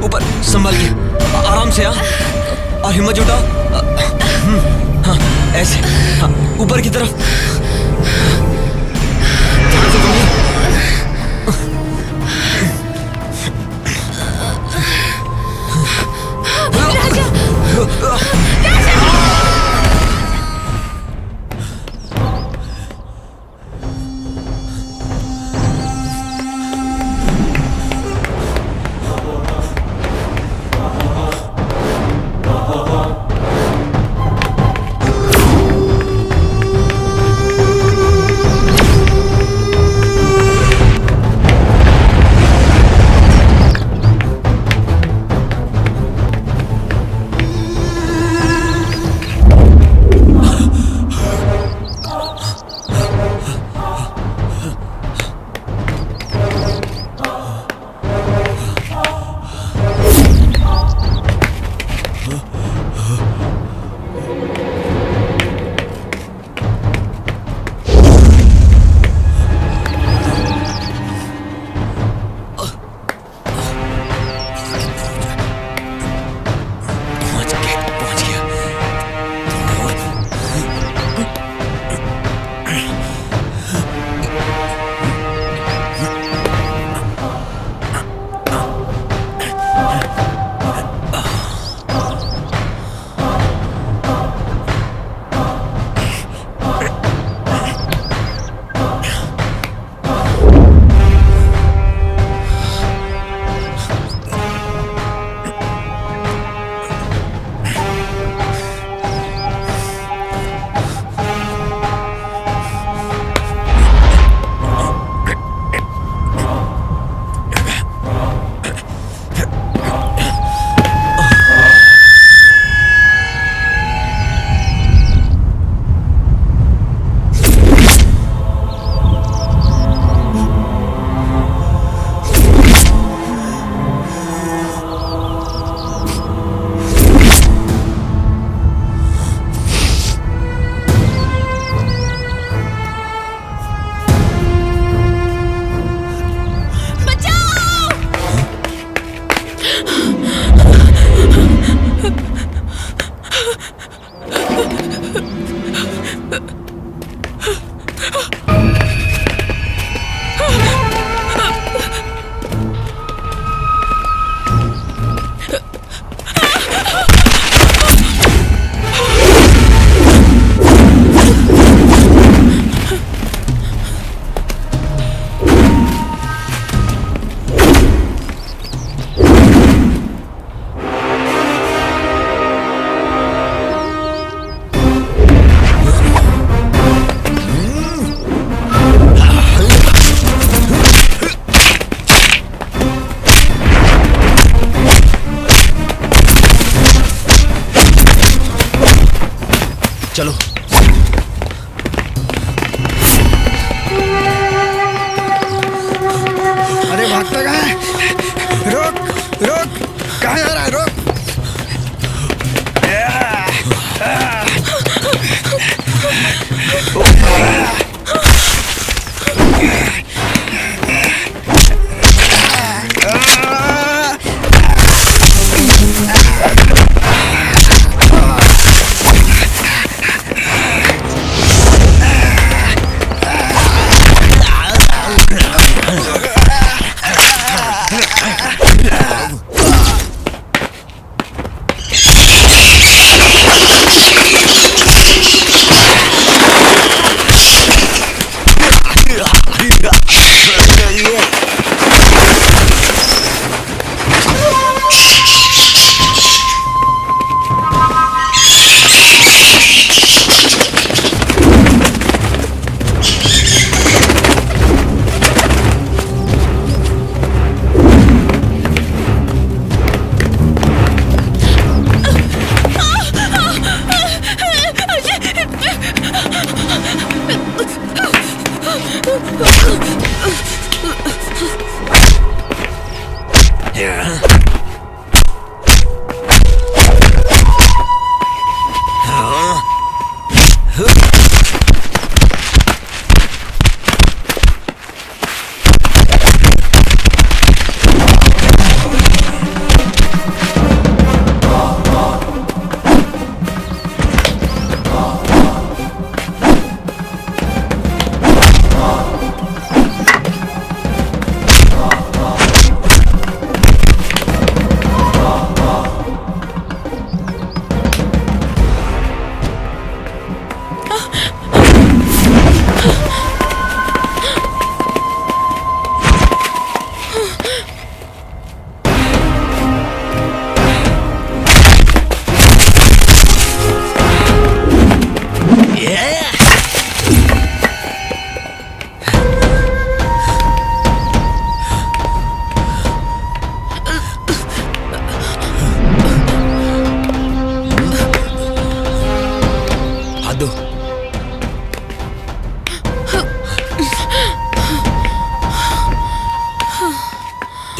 ऊपर संभाल के, आराम से। हाँ, और हिम्मत जुटाओ। हाँ, ऐसे। हाँ, ऊपर की तरफ। ध्यान से घूमिए। चलो। अरे भागता कहाँ है? रोक रोक, कहाँ जा रहा है? रोक।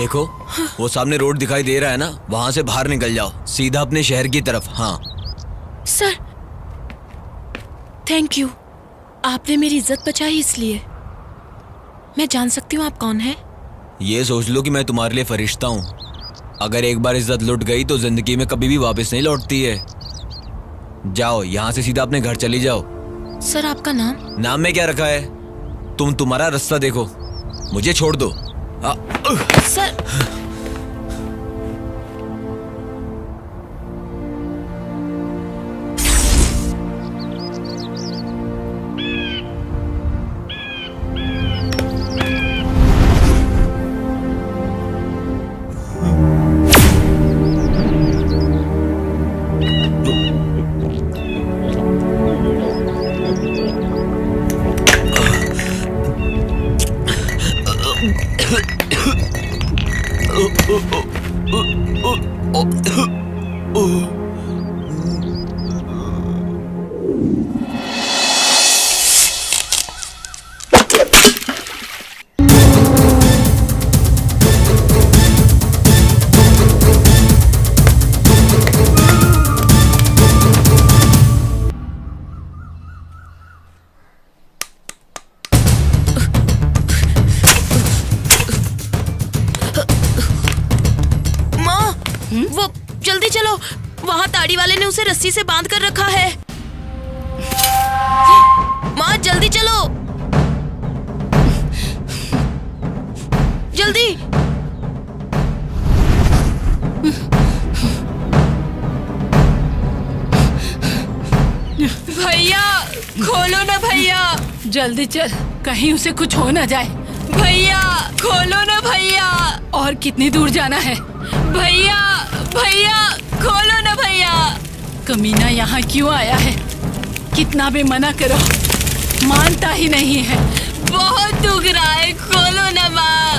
देखो, वो सामने रोड दिखाई दे रहा है ना, वहां से बाहर निकल जाओ, सीधा अपने शहर की तरफ। हाँ सर, थैंक यू, आपने मेरी इज्जत बचाई। इसलिए मैं जान सकती हूँ आप कौन हैं? ये सोच लो कि मैं तुम्हारे लिए फरिश्ता हूँ। अगर एक बार इज्जत लुट गई तो जिंदगी में कभी भी वापस नहीं लौटती है। जाओ यहाँ से सीधा अपने घर चली जाओ। सर, आपका नाम? नाम में क्या रखा है? तुम्हारा रास्ता देखो, मुझे छोड़ दो। सर, वो जल्दी चलो, वहाँ ताड़ी वाले ने उसे रस्सी से बांध कर रखा है। माँ जल्दी चलो, जल्दी। भैया खोलो ना भैया, जल्दी चल, कहीं उसे कुछ हो ना जाए। भैया खोलो ना भैया। और कितनी दूर जाना है? भैया भैया खोलो ना भैया। कमीना यहाँ क्यों आया है? कितना भी मना करो, मानता ही नहीं है। बहुत दुख रहा है, खोलो ना माँ।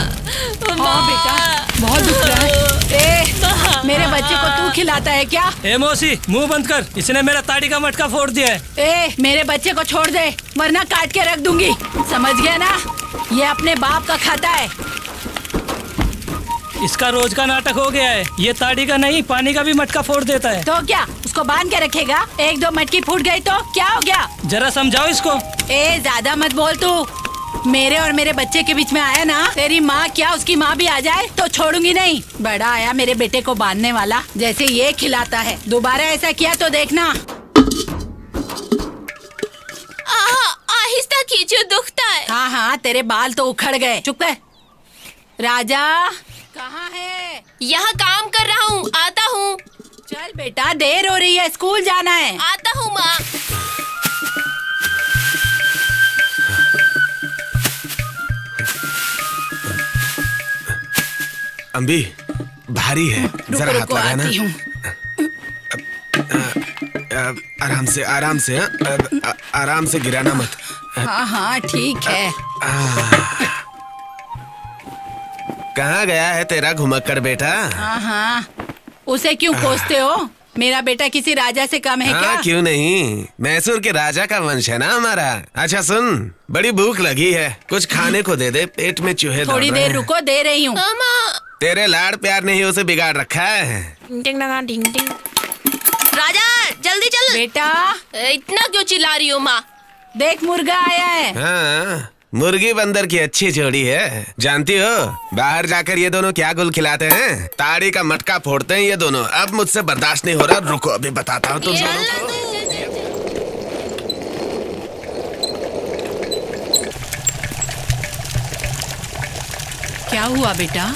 हाँ बेटा, बहुत दुख रहा है। ए, मेरे बच्चे को तू खिलाता है क्या? ए मौसी, मुंह बंद कर, इसने मेरा ताड़ी का मटका फोड़ दिया है। ए, मेरे बच्चे को छोड़ दे, वरना काट के रख दूंगी। समझ गया ना? ये अपने बाप का खाता है। इसका रोज का नाटक हो गया है, ये ताड़ी का नहीं पानी का भी मटका फोड़ देता है। तो क्या उसको बांध के रखेगा? एक दो मटकी फूट गई तो क्या हो गया? जरा समझाओ इसको। ए, ज्यादा मत बोल तू। मेरे और मेरे बच्चे के बीच में आया ना, तेरी माँ क्या उसकी माँ भी आ जाए तो छोड़ूंगी नहीं। बड़ा आया मेरे बेटे को बांधने वाला, जैसे ये खिलाता है। दोबारा ऐसा किया तो देखना। आहिस्ता कीजिए, दुखता है। हाँ हाँ, तेरे बाल तो उखड़ गए। चुप कर। राजा कहाँ है? यहाँ काम कर रहा हूँ, आता हूँ। चल बेटा, देर हो रही है, स्कूल जाना है। आता हूँ माँ। अम्बी भारी है, जरा हाथ रुको, लगाना। आती हूँ। आराम से आराम से, आराम से गिराना मत। हाँ हाँ ठीक है। कहाँ गया है तेरा घुमक्कड़ बेटा? हाँ हाँ, उसे क्यों कोसते हो? मेरा बेटा किसी राजा से कम है क्या? हाँ, क्यों नहीं, मैसूर के राजा का वंश है ना हमारा। अच्छा सुन, बड़ी भूख लगी है, कुछ खाने को दे दे, पेट में चूहे दौड़ थोड़ी रहे देर हैं। रुको, दे रही हूँ। तेरे लाड़ प्यार ने ही उसे बिगाड़ रखा है। डिंग डिंग। राजा जल्दी चल। बेटा इतना क्यों चिल्ला रही हो माँ? देख, मुर्गा आया है। हाँ, मुर्गी बंदर की अच्छी जोड़ी है। जानती हो बाहर जाकर ये दोनों क्या गुल खिलाते हैं? ताड़ी का मटका फोड़ते हैं ये दोनों। अब मुझसे बर्दाश्त नहीं हो रहा, रुको अभी बताता हूँ तुम दोनों को। क्या हुआ बेटा?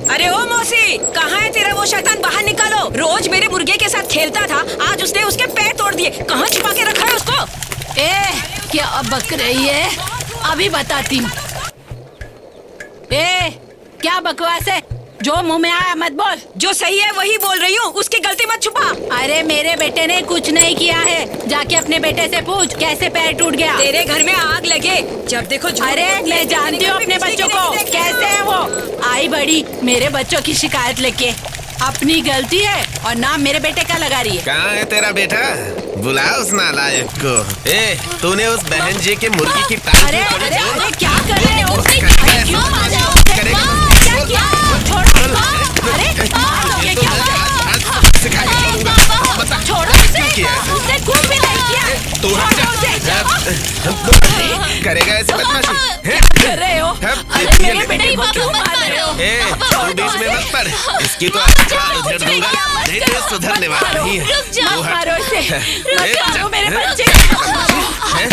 अरे ओ मौसी, कहाँ है तेरा वो शैतान? बाहर निकालो। रोज मेरे मुर्गे के साथ खेलता था, आज उसने उसके पैर तोड़ दिए। कहाँ छिपा के रखा है उसको? ए, क्या बक रही है? अभी बताती हूँ। ए, क्या बकवास है? जो मुंह में आया मत बोल। जो सही है वही बोल रही हूँ, उसकी गलती मत छुपा। अरे मेरे बेटे ने कुछ नहीं किया है, जाके अपने बेटे से पूछ कैसे पैर टूट गया। तेरे घर में आग लगे, जब देखो झूठ अरे बोलती है। मैं जानती हूँ अपने बच्चों को, कैसे है वो। आई बड़ी मेरे बच्चों की शिकायत लेके। अपनी गलती है और नाम मेरे बेटे का लगा रही है। कहाँ है तेरा बेटा? बुला उस नालायक को। ए, तूने उस बहन जी के मुर्गी की टांग अरे अरे अरे, क्या कर रहे हो? अरे, क्यों आ जाओ? किया? छोड़ो। अरे ये क्या हुआ? छोड़ो उसे। उसने कुछ भी नहीं किया। तू हट जा। करेगा ऐसे बदमाशी? कर रहे हो? अरे मेरे बेटे को क्यों मार रहे हो? तू बीच में मत पड़। इसकी तो उधेड़ दूंगा। नहीं तो सुधरने वाला नहीं है। मत मारो इसे। मत मारो मेरे बच्चे।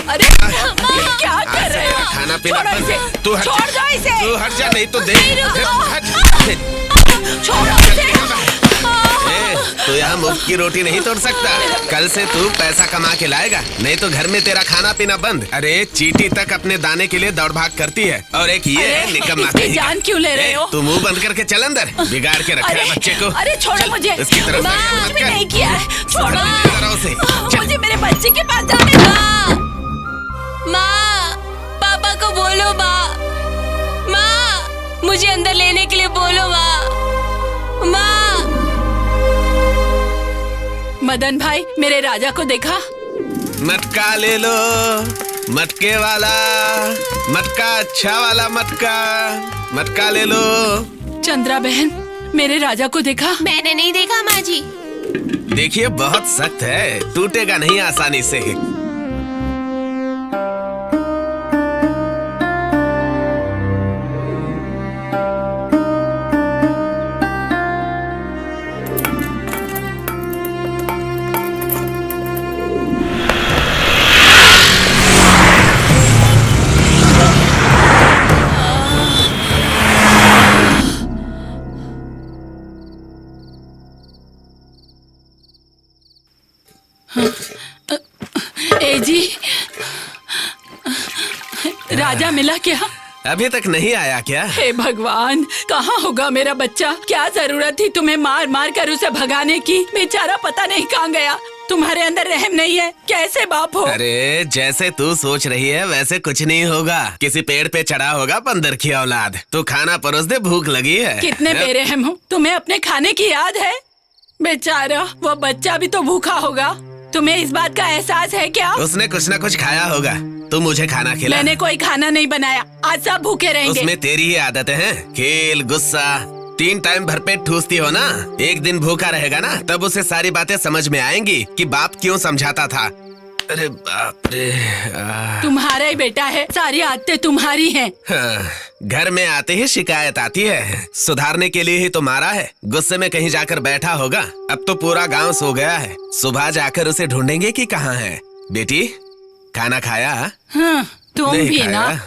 अरे क्या कर रहे हो? खाना पीना छोड़ो इसे। तू हट छोड़ दो इसे। तू हट जा, नहीं तो दे। हट। छोड़ो इसे। तू यहाँ मुफ्त की रोटी नहीं तोड़ सकता। कल से तू पैसा कमा के लाएगा, नहीं तो घर में तेरा खाना पीना बंद। अरे चींटी तक अपने दाने के लिए दौड़ भाग करती है, और एक ये है निकम्मा इसकी कहीं का। जान क्यों ले रहे हो? तू मुंह बंद करके चल अंदर, बिगाड़ के रखा है बच्चे को। अरे छोड़ो चल, मुझे। इसकी तरफ माँ, मत कुछ भी कर। नहीं किया है। छोड़ो। सुधरने दे जरा उसे। चल। मुझे मेरे बच्चे के पास जाने दो। माँ, पापा को बोलो माँ। माँ, मुझे अंदर लेने के लिए बोलो माँ। माँ। मदन भाई, मेरे राजा को देखा? मटका ले लो, मटके वाला मटका, अच्छा वाला मटका। मटका ले लो। चंद्रा बहन, मेरे राजा को देखा? मैंने नहीं देखा माँ जी। देखिए बहुत सख्त है, टूटेगा नहीं आसानी से। ए जी, राजा मिला क्या? अभी तक नहीं आया क्या? हे भगवान, कहाँ होगा मेरा बच्चा? क्या जरूरत थी तुम्हें मार मार कर उसे भगाने की? बेचारा पता नहीं कहाँ गया। तुम्हारे अंदर रहम नहीं है? कैसे बाप हो? अरे जैसे तू सोच रही है वैसे कुछ नहीं होगा। किसी पेड़ पे चढ़ा होगा बंदर की औलाद। तू खाना परोस दे, भूख लगी है। कितने बेरहम हो? तुम्हें अपने खाने की याद है? बेचारा वो बच्चा भी तो भूखा होगा। तुम्हें इस बात का एहसास है क्या? उसने कुछ न कुछ खाया होगा। तू मुझे खाना खिला। मैंने कोई खाना नहीं बनाया। आज सब भूखे रहेंगे। उसमें तेरी ही आदतें हैं, खेल, गुस्सा। 3 टाइम भरपेट ठूसती हो ना। एक दिन भूखा रहेगा ना, तब उसे सारी बातें समझ में आएंगी कि बाप क्यों समझाता था। अरे बाप रे। तुम्हारा ही बेटा है, सारी आदतें तुम्हारी हैं। हाँ, घर में आते ही शिकायत आती है। सुधारने के लिए ही तो मारा है। गुस्से में कहीं जाकर बैठा होगा। अब तो पूरा गांव सो गया है। सुबह जाकर उसे ढूंढेंगे कि कहाँ है। बेटी, खाना खाया? हाँ, तुम नहीं भी खाया? ना।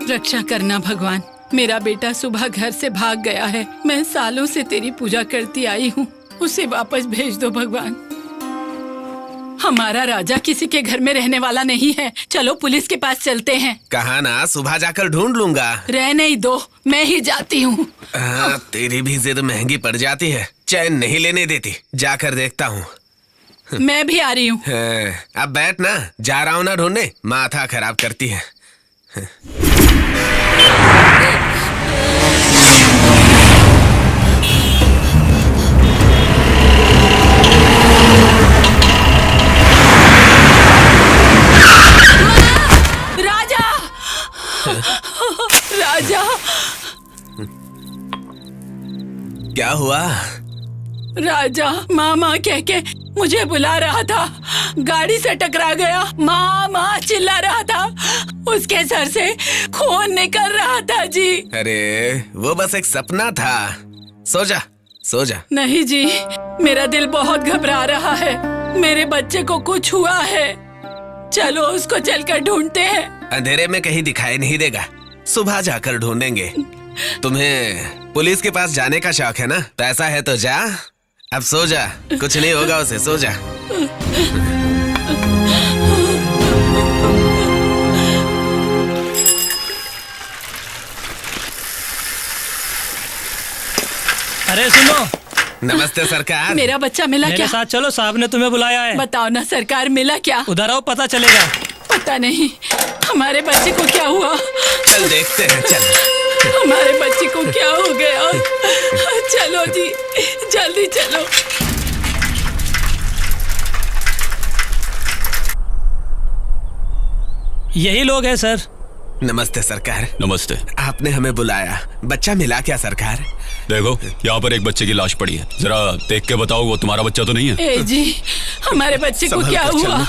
रक्षा करना भगवान। मेरा बेटा सुबह घर से भाग गया है। मैं सालों से तेरी पूजा करती आई हूँ। उसे वापस भेज दो भगवान। हमारा राजा किसी के घर में रहने वाला नहीं है। चलो पुलिस के पास चलते हैं। कहा ना, सुबह जाकर ढूंढ लूंगा। रहने ही दो, मैं ही जाती हूँ। तेरी भी जिद महंगी पड़ जाती है, चैन नहीं लेने देती। जाकर देखता हूँ। मैं भी आ रही हूँ। अब बैठ ना, जा रहा हूँ ना ढूंढने। माथा खराब करती है। राजा, राजा, क्या हुआ? राजा माँ माँ कह के मुझे बुला रहा था। गाड़ी से टकरा गया। माँ माँ चिल्ला रहा था। उसके सर से खून निकल रहा था जी। अरे वो बस एक सपना था। सो जा, सो जा। नहीं जी, मेरा दिल बहुत घबरा रहा है। मेरे बच्चे को कुछ हुआ है। चलो उसको चलकर ढूंढते हैं। अंधेरे में कहीं दिखाई नहीं देगा। सुबह जाकर ढूंढेंगे। तुम्हें पुलिस के पास जाने का शौक है ना? पैसा है तो जा। अब सो जा, कुछ नहीं होगा उसे। सो जा। अरे सुनो, नमस्ते सरकार। मेरा बच्चा मिला मेरे क्या? साथ चलो, साहब ने तुम्हें बुलाया है। बताओ ना सरकार, मिला क्या? उधर आओ, पता चलेगा। पता नहीं हमारे बच्चे को क्या हुआ। चल देखते हैं, चल। हमारे बच्चे को क्या हो गया? चलो जी, जल्दी चलो। यही लोग हैं सर। नमस्ते सरकार। नमस्ते। आपने हमें बुलाया, बच्चा मिला क्या सरकार? देखो यहाँ पर एक बच्चे की लाश पड़ी है, जरा देख के बताओ वो तुम्हारा बच्चा तो नहीं है? ए जी, हमारे बच्चे को संभल क्या कर हुआ?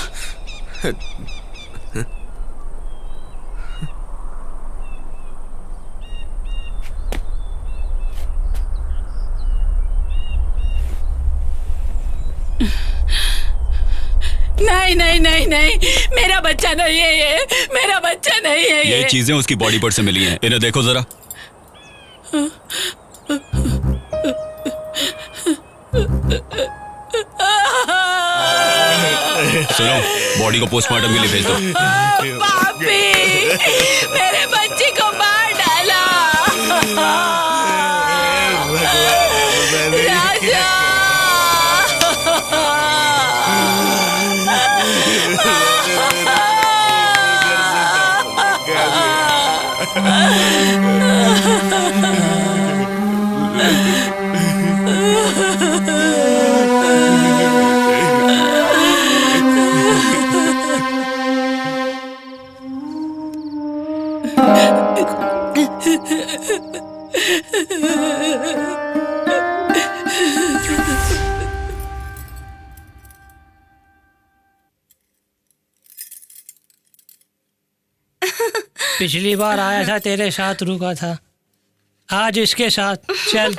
नहीं नहीं नहीं नहीं, मेरा बच्चा नहीं है ये, मेरा बच्चा नहीं है ये चीजें उसकी बॉडी पार्ट से मिली हैं, इन्हें देखो जरा। सुनो, बॉडी को पोस्टमार्टम के लिए भेज दो। पापी, मेरे बच्चे को मार डाला। राजा, पिछली बार आया था तेरे साथ रुका था, आज इसके साथ चल।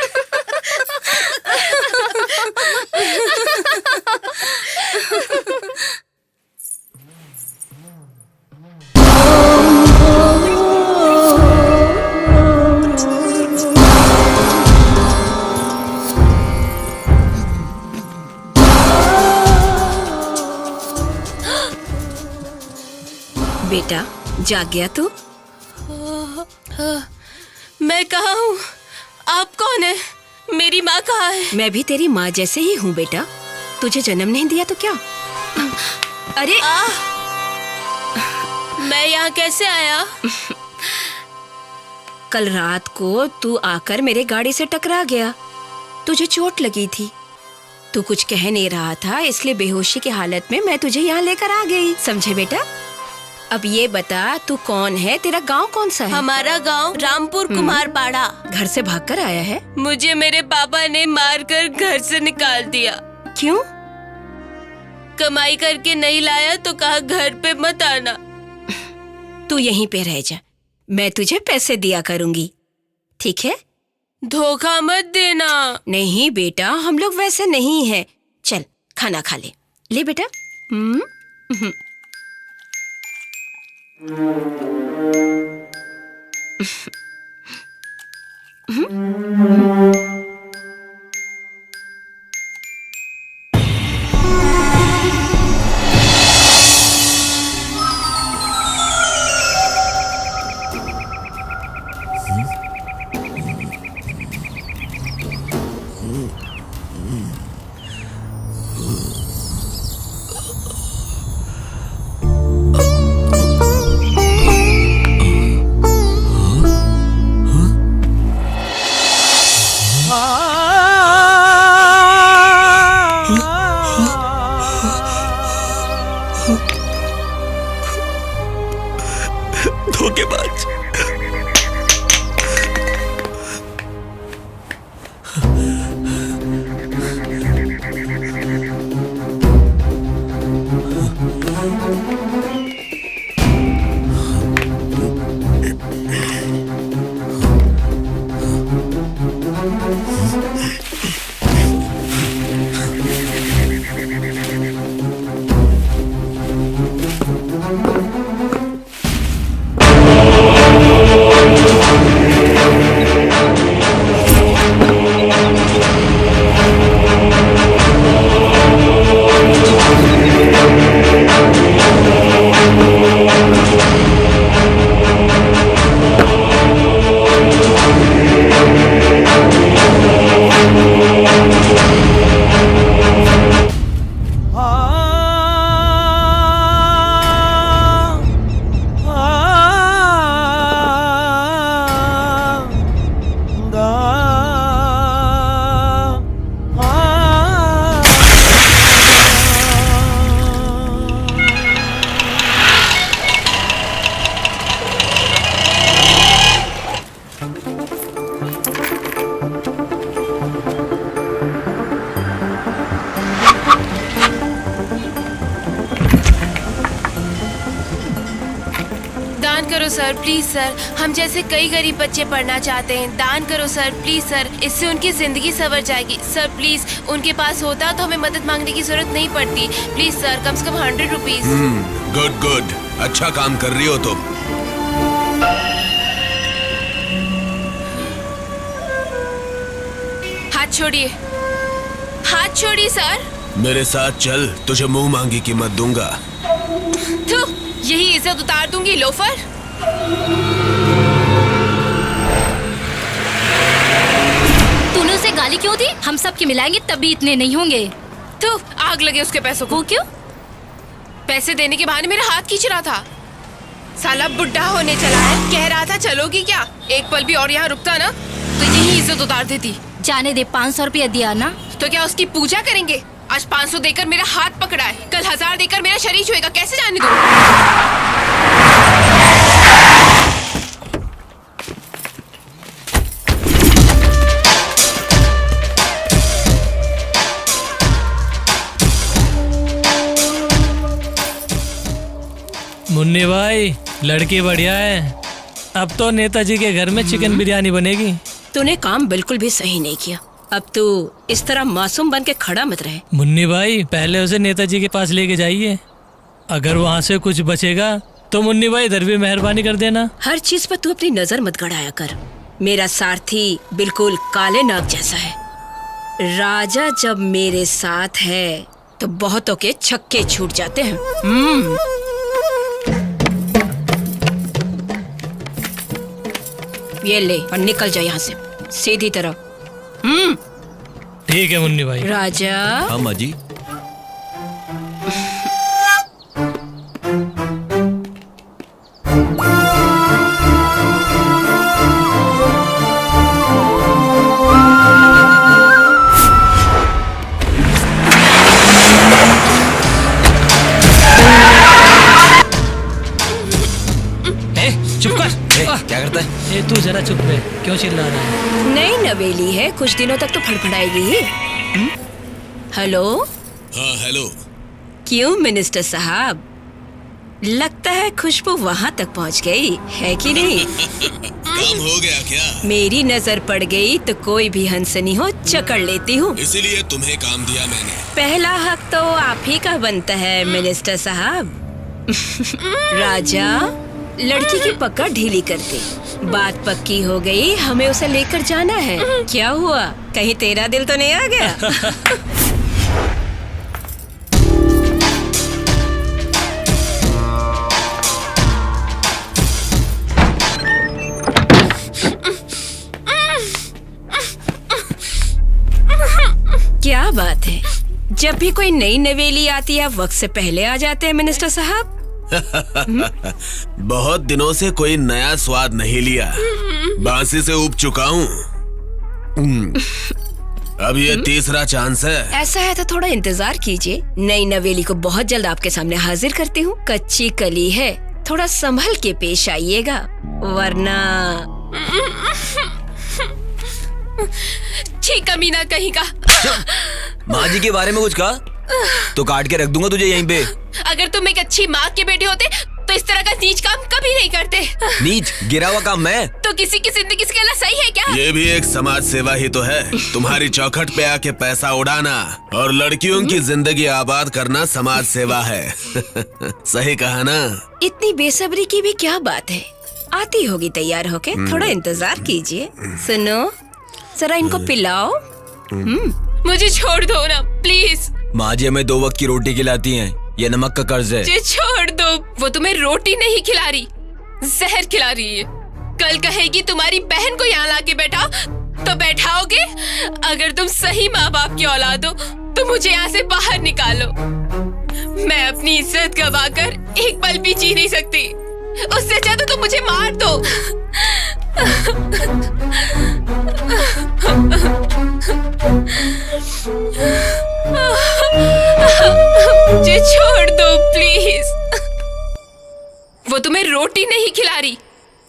बेटा जाग गया तू? मैं कहाँ हूँ? आप कौन है? मेरी माँ कहाँ है? मैं भी तेरी माँ जैसे ही हूँ बेटा। तुझे जन्म नहीं दिया तो क्या? अरे मैं यहाँ कैसे आया? कल रात को तू आकर मेरे गाड़ी से टकरा गया, तुझे चोट लगी थी। तू कुछ कह नहीं रहा था, इसलिए बेहोशी की हालत में मैं तुझे यहाँ लेकर आ गई, समझे बेटा? अब ये बता तू कौन है, तेरा गांव कौन सा है? हमारा गांव रामपुर कुम्हारपाड़ा। घर से भागकर आया है? मुझे मेरे पापा ने मारकर घर से निकाल दिया। क्यों? कमाई करके नहीं लाया तो कहा घर पे मत आना। तू यहीं पे रह जा, मैं तुझे पैसे दिया करूंगी, ठीक है? धोखा मत देना। नहीं बेटा, हम लोग वैसे नहीं हैं। चल खाना खा ले। ले बेटा। Sir, please sir. हम जैसे कई गरीब बच्चे पढ़ना चाहते हैं। दान करो सर, प्लीज सर। इससे उनकी जिंदगी संवर जाएगी। सर प्लीज, उनके पास होता तो हमें मदद मांगने की जरूरत नहीं पड़ती। प्लीज सर, कम से कम 100 रुपीज। गुड गुड, अच्छा काम कर रही हो तुम। हाथ छोड़िए, हाथ छोड़िए सर। मेरे साथ चल, तुझे मुंह मांगी कीमत दूंगा। थू, यही इज्जत उतार दूंगी लोफर। तूने उसे गाली क्यों दी? हम सब के मिलाएंगे तब भी इतने नहीं होंगे। तू, आग लगे उसके पैसों को। वो क्यों? पैसे देने के बहाने मेरा हाथ खींच रहा था। साला बुढ़ा होने चला है, कह रहा था चलोगी क्या? एक पल भी और यहाँ रुकता ना तो यही इज्जत उतार देती। जाने दे, 500 रुपया दिया ना। तो क्या उसकी पूजा करेंगे? आज 500 देकर मेरा हाथ पकड़ा है, कल 1000 देकर मेरा शरीर छुएगा। कैसे जाने दूं? मुन्नी भाई, लड़की बढ़िया है। अब तो नेताजी के घर में चिकन बिरयानी बनेगी। तूने काम बिल्कुल भी सही नहीं किया। अब तू इस तरह मासूम बन के खड़ा मत रहे। मुन्नी भाई, पहले उसे नेताजी के पास लेके जाइए। अगर वहाँ से कुछ बचेगा तो मुन्नी भाई इधर भी मेहरबानी कर देना। हर चीज पर तू अपनी नजर मत गड़ाया कर। मेरा सारथी बिल्कुल काले नाग जैसा है। राजा जब मेरे साथ है तो बहुतों के छक्के छूट जाते हैं। ये ले और निकल जा यहाँ से सीधी तरह। ठीक है मुन्नी भाई। राजा। हाँ माँ जी। चुप कर। क्या करता है? तू जरा चुप रहे, क्यों चिल्ला रहा है? नई नवेली है, कुछ दिनों तक तो फड़फड़ाएगी ही। हेलो। हाँ हेलो। क्यों मिनिस्टर साहब, लगता है खुशबू वहाँ तक पहुँच गई है कि नहीं? काम हो गया क्या? मेरी नजर पड़ गई तो कोई भी हंसनी हो चकड़ लेती हूँ। इसीलिए तुम्हें काम दिया मैंने। पहला हक तो आप ही का बनता है मिनिस्टर साहब। राजा, लड़की की पकड़ ढीली कर दे। बात पक्की हो गई, हमें उसे लेकर जाना है। क्या हुआ, कहीं तेरा दिल तो नहीं आ गया? क्या बात है, जब भी कोई नई नवेली आती है वक्त से पहले आ जाते हैं मिनिस्टर साहब। बहुत दिनों से कोई नया स्वाद नहीं लिया, बांसी से ऊब चुका हूँ। अब ये तीसरा चांस है। ऐसा है तो थोड़ा इंतजार कीजिए, नई नवेली को बहुत जल्द आपके सामने हाजिर करती हूँ। कच्ची कली है, थोड़ा संभल के पेश आइएगा वरना। ठीक कमीना कहीं का। माँ जी के बारे में कुछ कहा तो काट के रख दूंगा तुझे यहीं पे। अगर तुम एक अच्छी माँ के बेटे होते तो इस तरह का नीच काम कभी नहीं करते। नीच गिरा हुआ काम मैं? तो किसी की जिंदगी के लिए सही है क्या? ये भी एक समाज सेवा ही तो है। तुम्हारी चौखट पे आके पैसा उड़ाना और लड़कियों की जिंदगी आबाद करना समाज सेवा है। सही कहा ना? इतनी बेसब्री की भी क्या बात है, आती होगी तैयार होके। थोड़ा इंतजार कीजिए। सुनो, जरा इनको पिलाओ। मुझे छोड़ दो ना प्लीज। माँ जी हमें 2 वक्त की रोटी खिलाती हैं, ये नमक का कर्ज है। मुझे छोड़ दो। वो तुम्हें रोटी नहीं खिला रही, जहर खिला रही है। कल कहेगी तुम्हारी बहन को यहाँ लाके बैठाओ तो बैठाओगे। अगर तुम सही माँ बाप की औलाद हो तो मुझे यहाँ से बाहर निकालो। मैं अपनी इज्जत गवाकर एक पल भी जी नहीं सकती। उससे अच्छा तो तुम मुझे मार दो। मुझे छोड़ दो प्लीज। वो तुम्हें रोटी नहीं खिला रही,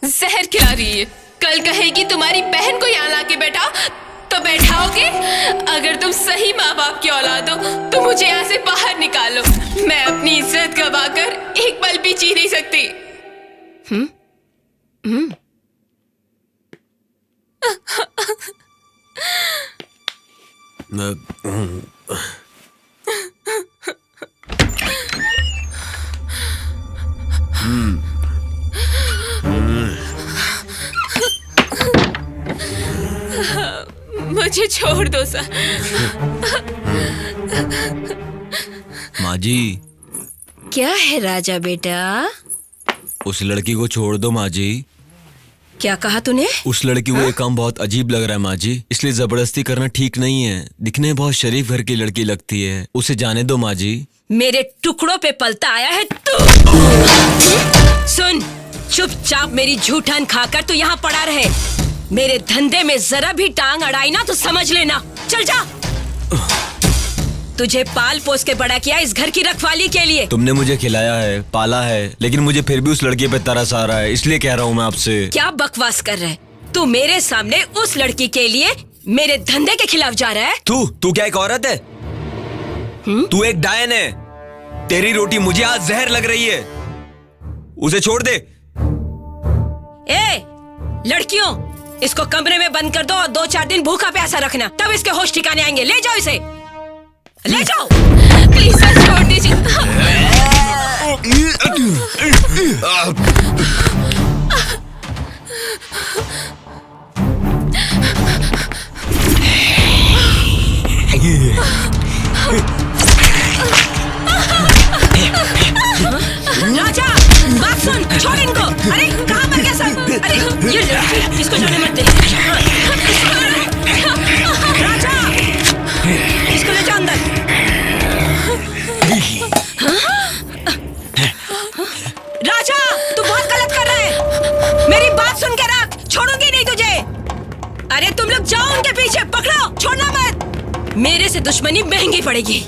जहर खिला रही है। कल कहेगी तुम्हारी बहन को यहाँ लाके बैठाओ तो बैठाओगे। अगर तुम सही माँ बाप की औलाद हो तो मुझे यहाँ से बाहर निकालो। मैं अपनी इज्जत गवाकर एक पल भी जी नहीं सकती। मुझे छोड़ दो सर। माँ जी, क्या है राजा बेटा? उस लड़की को छोड़ दो माँ जी। क्या कहा तूने? उस लड़की को ये काम बहुत अजीब लग रहा है माँ जी, इसलिए जबरदस्ती करना ठीक नहीं है। दिखने में बहुत शरीफ घर की लड़की लगती है, उसे जाने दो माँ जी। मेरे टुकड़ों पे पलता आया है तू। सुन, चुपचाप मेरी झूठन खाकर तू यहाँ पड़ा रहे। मेरे धंधे में जरा भी टांग अड़ाई ना तो समझ लेना। चल जा। तुझे पाल पोस के बड़ा किया इस घर की रखवाली के लिए। तुमने मुझे खिलाया है, पाला है, लेकिन मुझे फिर भी उस लड़की पे तरस आ रहा है, इसलिए कह रहा हूँ मैं आपसे। क्या बकवास कर रहा है तू? मेरे सामने उस लड़की के लिए मेरे धंधे के खिलाफ जा रहा है? तू क्या एक औरत है? तू एक डायन है। तेरी रोटी मुझे आज जहर लग रही है, उसे छोड़ दे। ए लड़कियों, इसको कमरे में बंद कर दो और 2-4 दिन भूखा प्यासा रखना, तब इसके होश ठिकाने आएंगे। ले जाओ इसे, ले जाओ। प्लीज सर छोड़ दीजिए। राजा बात सुन, छोड़ इनको। अरे कहाँ मर गया सब? अरे ये लड़की, इसको जाने मत दे। राजा इसको ले जा अंदर। राजा तू बहुत गलत कर रहा है, मेरी बात सुन के रख, छोड़ूंगी नहीं तुझे। अरे तुम लोग जाओ उनके पीछे, पकड़ो, छोड़ना मत। मेरे से दुश्मनी महंगी पड़ेगी।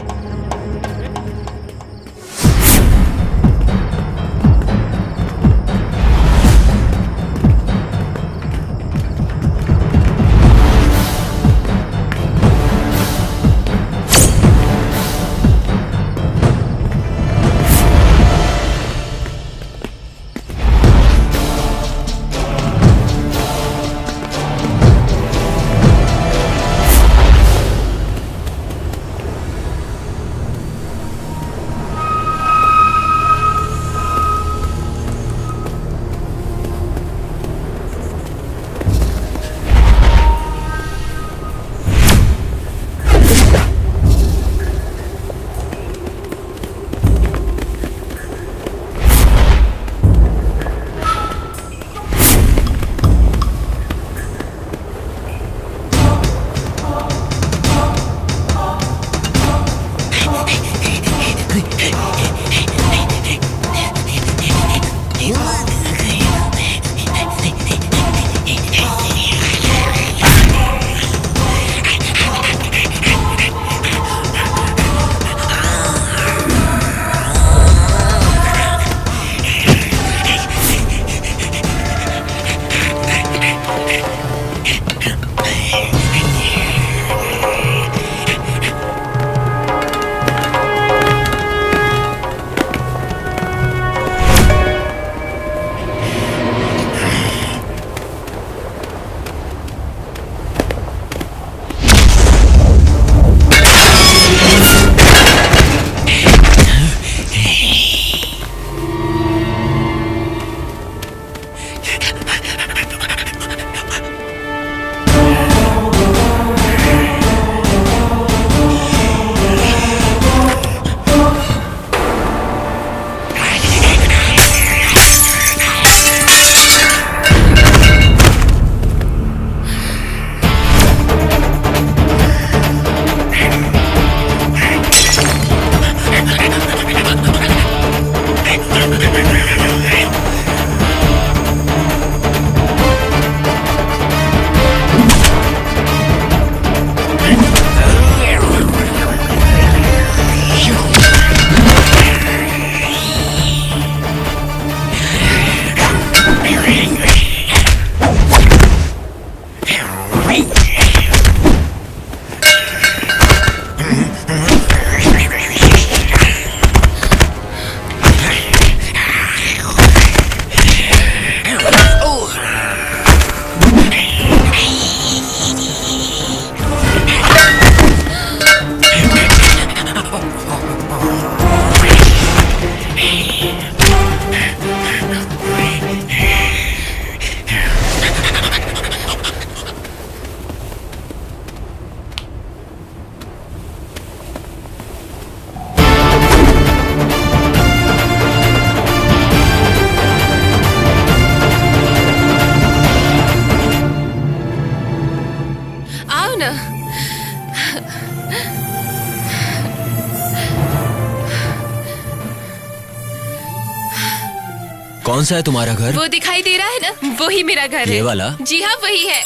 कौन सा है तुम्हारा घर? वो दिखाई दे रहा है ना, वही मेरा घर है। ये वाला? जी हाँ, वही है।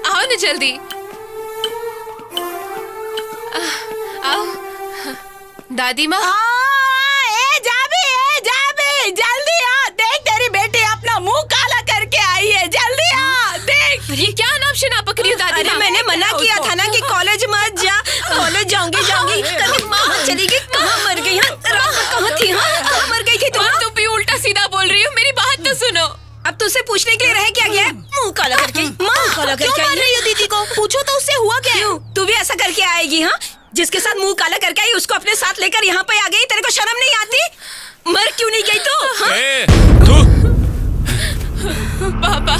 आओ ना जल्दी, आओ। दादी माँ, जल्दी आ, देख तेरी बेटी अपना मुंह काला करके आई है, जल्दी आ, देख। ये क्या नाम शनाप पकड़ी हो दादी अरे माँ? मैंने मना किया था ना कि कॉलेज मत जा। कॉलेज जाऊंगी कभी माँ चली गई। कहाँ मर गई? कहाँ थी? कहाँ मर गई थी तुम? तुम भी उल्टा सीधा बोल रही हो, मेरी बात तो सुनो। अब तुझसे पूछने के लिए रह क्या गया? मुंह काला करके मुंह काला करके क्यों मार रही हो दीदी को? पूछो तो उससे हुआ क्या? क्यों तू भी ऐसा करके आएगी? हाँ, जिसके साथ मुंह काला करके आई उसको अपने साथ लेकर यहाँ पे आ गई। तेरे को शर्म नहीं आती? मर क्यों नहीं गई तू? हाँ? ए, तू पापा,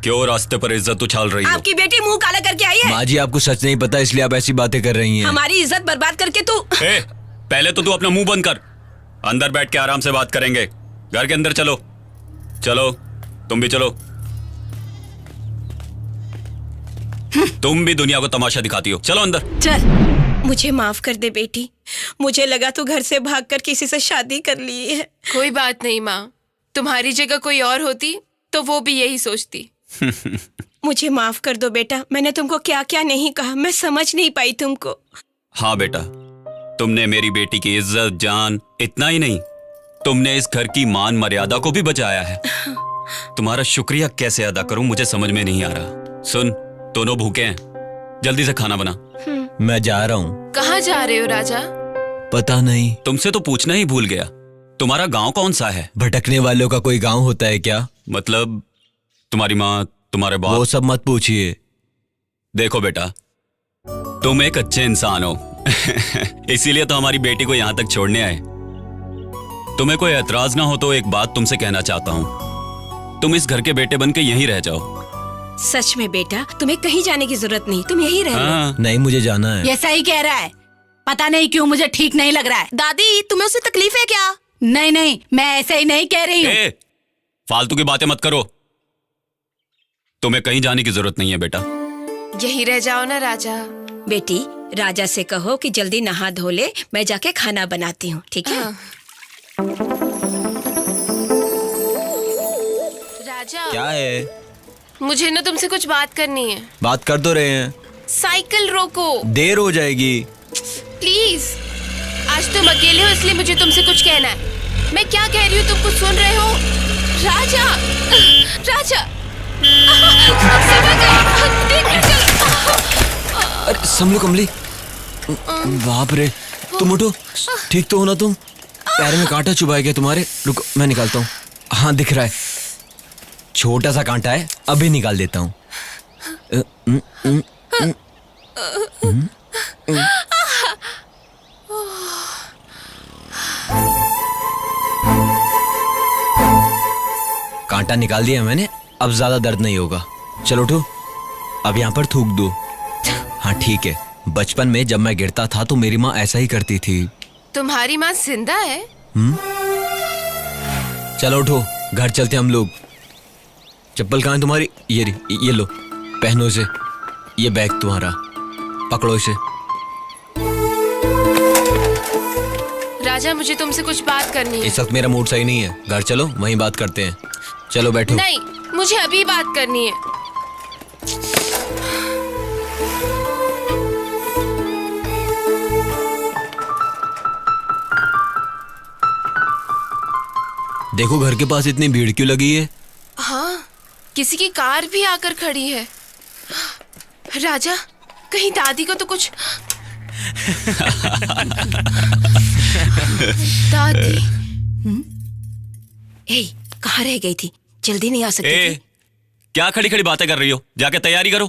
क्यों रास्ते पर इज्जत उछाल रही हो? आपकी बेटी मुंह काला करके आई है। माँ जी, आपको सच नहीं पता इसलिए आप ऐसी बातें कर रही हैं। हमारी इज्जत बर्बाद करके तू। ए, पहले तो तू अपना मुंह बंद कर। अंदर बैठ के आराम से बात करेंगे। घर के अंदर चलो। चलो, तुम भी चलो। तुम भी दुनिया को तमाशा दिखाती हो। चलो अंदर। चल। मुझे माफ कर दे बेटी, मुझे लगा तू घर से भागकर किसी से शादी कर ली है। कोई बात नहीं माँ, तुम्हारी जगह कोई और होती तो वो भी यही सोचती। मुझे माफ कर दो बेटा, मैंने तुमको क्या क्या नहीं कहा, मैं समझ नहीं पाई तुमको। हाँ बेटा, तुमने मेरी बेटी की इज्जत, जान, इतना ही नहीं, तुमने इस घर की मान मर्यादा को भी बचाया है। तुम्हारा शुक्रिया कैसे अदा करूं मुझे समझ में नहीं आ रहा। सुन, दोनों भूखे हैं, जल्दी से खाना बना। मैं जा रहा हूँ। कहाँ जा रहे हो राजा? पता नहीं। तुमसे तो पूछना ही भूल गया, तुम्हारा गांव कौन सा है? भटकने वालों का कोई गांव होता है क्या? मतलब तुम्हारी माँ, तुम्हारे वो बाप? सब मत पूछिए। देखो बेटा, तुम एक अच्छे इंसान हो इसीलिए तो हमारी बेटी को यहाँ तक छोड़ने आए। तुम्हें कोई एतराज ना हो तो एक बात तुमसे कहना चाहता हूँ, तुम इस घर के बेटे बन के यहीं रह जाओ। सच में बेटा, तुम्हें कहीं जाने की जरूरत नहीं, तुम यहीं रह लो। हाँ, नहीं, मुझे जाना है। ये सही कह रहा है, पता नहीं क्यों मुझे ठीक नहीं लग रहा है। दादी, तुम्हें उससे तकलीफ है क्या? नहीं, मैं ऐसे ही नहीं कह रही हूँ। ए, फालतू की बातें मत करो। तुम्हें कहीं जाने की जरूरत नहीं है बेटा। यही रह जाओ ना राजा। बेटी, राजा से कहो कि जल्दी नहा धो ले, मैं जाके खाना बनाती हूँ, ठीक है? हाँ। राजा, क्या है? मुझे ना तुमसे कुछ बात करनी है। बात कर तो रहे हैं। साइकिल रोको देर हो जाएगी। प्लीज। आज तुम अकेले हो इसलिए मुझे तुमसे कुछ कहना है। मैं क्या कह रही हूँ तुम कुछ सुन रहे हो? राजा, राजा, अरे संभलो कमली। बाप रे, तुम उठो। ठीक तो हो ना तुम? पैर में कांटा चुभा गया तुम्हारे। रुको, मैं निकालता हूँ। हाँ, दिख रहा है, छोटा सा कांटा है, अभी निकाल देता हूँ। कांटा निकाल दिया मैंने, अब ज्यादा दर्द नहीं होगा। चलो उठो, अब यहाँ पर थूक दो। हाँ ठीक है, बचपन में जब मैं गिरता था तो मेरी माँ ऐसा ही करती थी। तुम्हारी माँ जिंदा है? चलो उठो, घर चलते हम लोग। चप्पल कहाँ है तुम्हारी? ये लो, पहनो इसे। ये बैग तुम्हारा, पकड़ो इसे। राजा, मुझे तुमसे कुछ बात करनी है। इस वक्त मेरा मूड सही नहीं है, घर चलो, वहीं बात करते हैं। चलो बैठो। नहीं, मुझे अभी बात करनी है। देखो घर के पास इतनी भीड़ क्यों लगी है? हाँ, किसी की कार भी आकर खड़ी है। राजा, कहीं दादी को तो कुछ दादी। ए, कहाँ रह गई थी? जल्दी नहीं आ सकती ए, थी? क्या खड़ी खड़ी बातें कर रही हो? जाके तैयारी करो।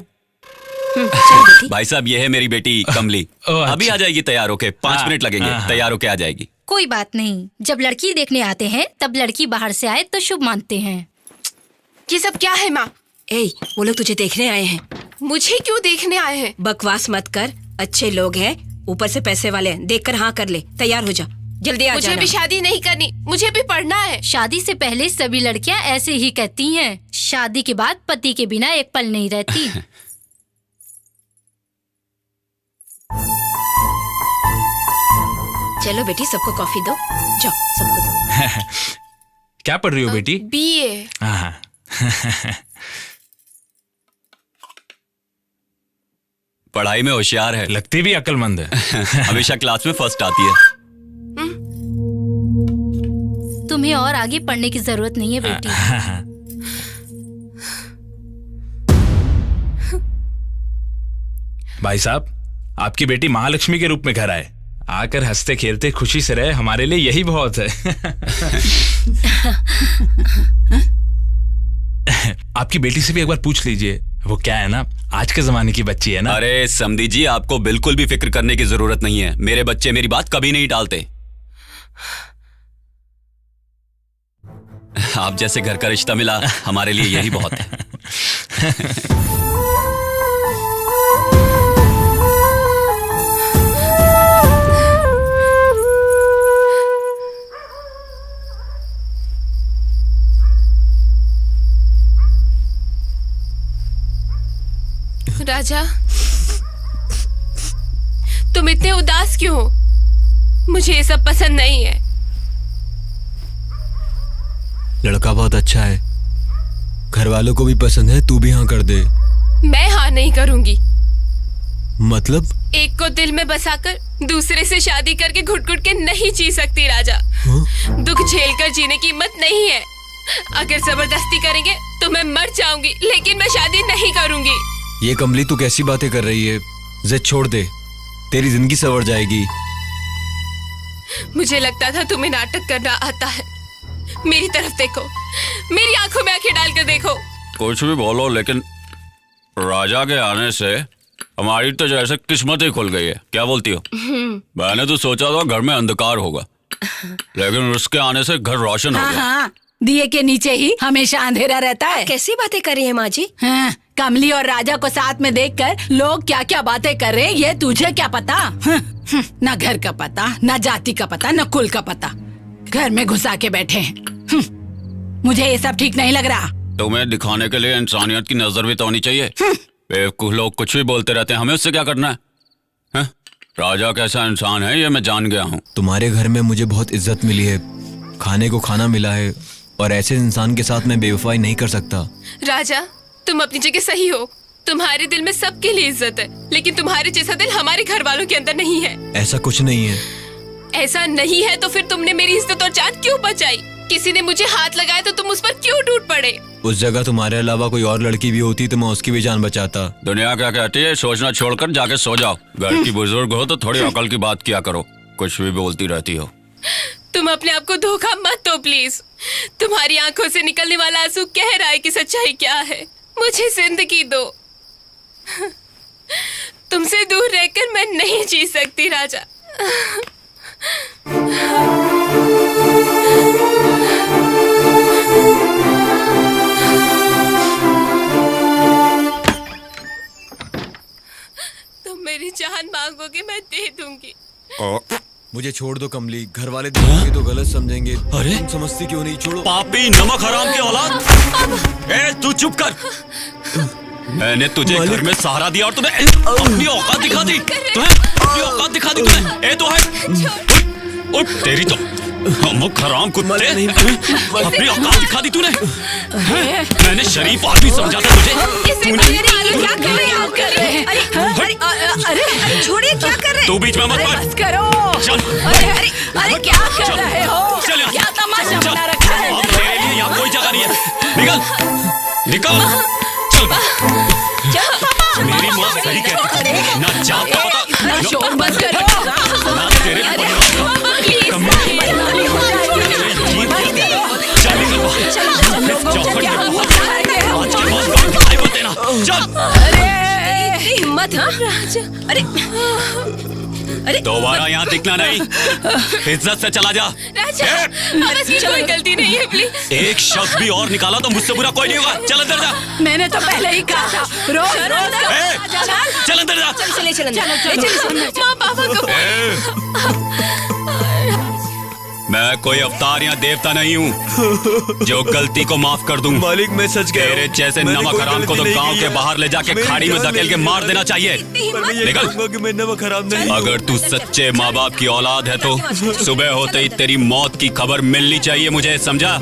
चल बेटी। भाई साहब, ये है मेरी बेटी कमली। अभी आ जाएगी तैयार होके, 5 मिनट लगेंगे, तैयार होके आ जाएगी। कोई बात नहीं, जब लड़की देखने आते हैं तब लड़की बाहर से आए तो शुभ मानते हैं। ये सब क्या है माँ? ए, वो लोग तुझे देखने आए हैं। मुझे क्यों देखने आए हैं? बकवास मत कर, अच्छे लोग हैं, ऊपर से पैसे वाले हैं। देखकर हाँ कर ले, तैयार हो जा, जल्दी आ मुझे जाना। भी शादी नहीं करनी, मुझे भी पढ़ना है। शादी से पहले सभी लड़कियां ऐसे ही कहती हैं। शादी के बाद पति के बिना एक पल नहीं रहती। चलो बेटी, सबको कॉफी दो। जाओ, सबको दो। क्या पढ़ रही हो बेटी? बीए। हाँ। पढ़ाई में होशियार है, लगती भी अक्लमंद है। हमेशा क्लास में फर्स्ट आती है। तुम्हें और आगे पढ़ने की जरूरत नहीं है बेटी। भाई साहब, आपकी बेटी महालक्ष्मी के रूप में घर आए, आकर हंसते खेलते खुशी से रहे, हमारे लिए यही बहुत है। आपकी बेटी से भी एक बार पूछ लीजिए, वो क्या है ना, आज के जमाने की बच्ची है ना। अरे समधी जी, आपको बिल्कुल भी फिक्र करने की जरूरत नहीं है। मेरे बच्चे मेरी बात कभी नहीं टालते। आप जैसे घर का रिश्ता मिला, हमारे लिए यही बहुत है। राजा, तुम इतने उदास क्यों हो? मुझे ये सब पसंद नहीं है। लड़का बहुत अच्छा है, घर वालों को भी पसंद है, तू भी हाँ कर दे। मैं हाँ नहीं करूंगी। मतलब? एक को दिल में बसाकर दूसरे से शादी करके घुट घुट के नहीं जी सकती राजा। दुख झेलकर जीने की हिम्मत नहीं है। अगर जबरदस्ती करेंगे तो मैं मर जाऊंगी, लेकिन मैं शादी नहीं करूंगी। ये कमली, तू कैसी बातें कर रही है? जिद छोड़ दे, तेरी जिंदगी संवर जाएगी। मुझे लगता था तुम्हें नाटक करना आता है। मेरी तरफ देखो, मेरी आंखों में आंखें डालकर देखो। कुछ भी बोलो, लेकिन राजा के आने से हमारी तो जैसे किस्मत ही खुल गई है। क्या बोलती हो? मैंने तो सोचा था घर में अंधकार होगा, लेकिन उसके आने से घर रोशन हो गया। हाँ, दिए के नीचे ही हमेशा अंधेरा रहता है। कैसी बातें कर रही है माँ जी? हाँ, कमली और राजा को साथ में देखकर लोग क्या क्या बातें कर रहे हैं, ये तुझे क्या पता? न घर का पता, न जाति का पता, न कुल का पता, घर में घुसा के बैठे हैं। मुझे ये सब ठीक नहीं लग रहा। तुम्हें दिखाने के लिए इंसानियत की नजर भी तो होनी चाहिए। बेवकूफ लोग कुछ भी बोलते रहते हैं, हमें उससे क्या करना है? राजा कैसा इंसान है ये मैं जान गया हूँ। तुम्हारे घर में मुझे बहुत इज्जत मिली है, खाने को खाना मिला है, और ऐसे इंसान के साथ मैं बेवफाई नहीं कर सकता। राजा, तुम अपनी जगह सही हो। तुम्हारे दिल में सबके लिए इज्जत है, लेकिन तुम्हारे जैसा दिल हमारे घर वालों के अंदर नहीं है। ऐसा कुछ नहीं है। ऐसा नहीं है तो फिर तुमने मेरी इज्जत और जान क्यों बचाई? किसी ने मुझे हाथ लगाया तो तुम उस पर क्यों टूट पड़े? उस जगह तुम्हारे अलावा कोई और लड़की भी होती तो मैं उसकी भी जान बचाता। दुनिया क्या कहती है, सोचना छोड़कर जाके सो जाओ। घर की बुजुर्ग हो तो थोड़ी अकल की बात किया करो, कुछ भी बोलती रहती हो। तुम अपने आप को धोखा मत दो प्लीज। तुम्हारी आंखों से निकलने वाला आंसू कह रहा है कि सच्चाई क्या है। मुझे जिंदगी दो। तुमसे दूर रहकर मैं नहीं जी सकती राजा। तुम मेरी जान मांगोगे, मैं दे दूंगी। मुझे छोड़ दो कमली, घर वाले देखेंगे तो गलत समझेंगे। अरे? तुम समझती क्यों नहीं? छोड़ो। पापी नमक हराम की औलाद। ए तू चुप कर। मैंने तुझे घर में सहारा दिया और तूने अपनी औकात दिखा दी। अपनी औकात दिखा दी तूने। ए तो है और तेरी तो नमक हराम कुत्ते। अपनी औकात दिखा दी तूने। मैंने शरीफ आदमी समझा था तुझे। अरे छोड़िए, क्या कर रहे हैं? तू बीच में मत अरे पड़। बस करो। चल। अरे क्या कर रहे हो? चल यहाँ। क्या तमाशा चल। बना रखा है? अब तेरे लिए यहाँ कोई जगह नहीं है। निकल निकल। चल। मेरी माँ सही कहती है, ना जात का पता, अरे शोर बंद करो। ना तेरे परिवार का। हिम्मत? हाँ अरे अरे दोबारा यहाँ दिखना नहीं, इज्जत से चला जा। राजा, अब इसकी कोई गलती नहीं है प्लीज। एक शब्द भी और निकाला तो मुझसे बुरा कोई नहीं होगा। चल अंदर जा। मैंने तो पहले ही कहा था। रोज चल अंदर जा। चले माँ पापा को मैं कोई अवतार या देवता नहीं हूँ जो गलती को माफ कर दूं। मालिक मैं सच कह रहा हूं। तेरे जैसे मैंने नमक कोई हराम को तो गलती नहीं गांव की के है। बाहर ले जाके मेरी खाड़ी में जान धकेल के ले मार ली। देना चाहिए। पर मैं ये निकल। कहूंगा कि मैं नमक हराम नहीं। अगर तू सच्चे माँ बाप की औलाद है तो सुबह होते ही तेरी मौत की खबर मिलनी चाहिए मुझे, समझा?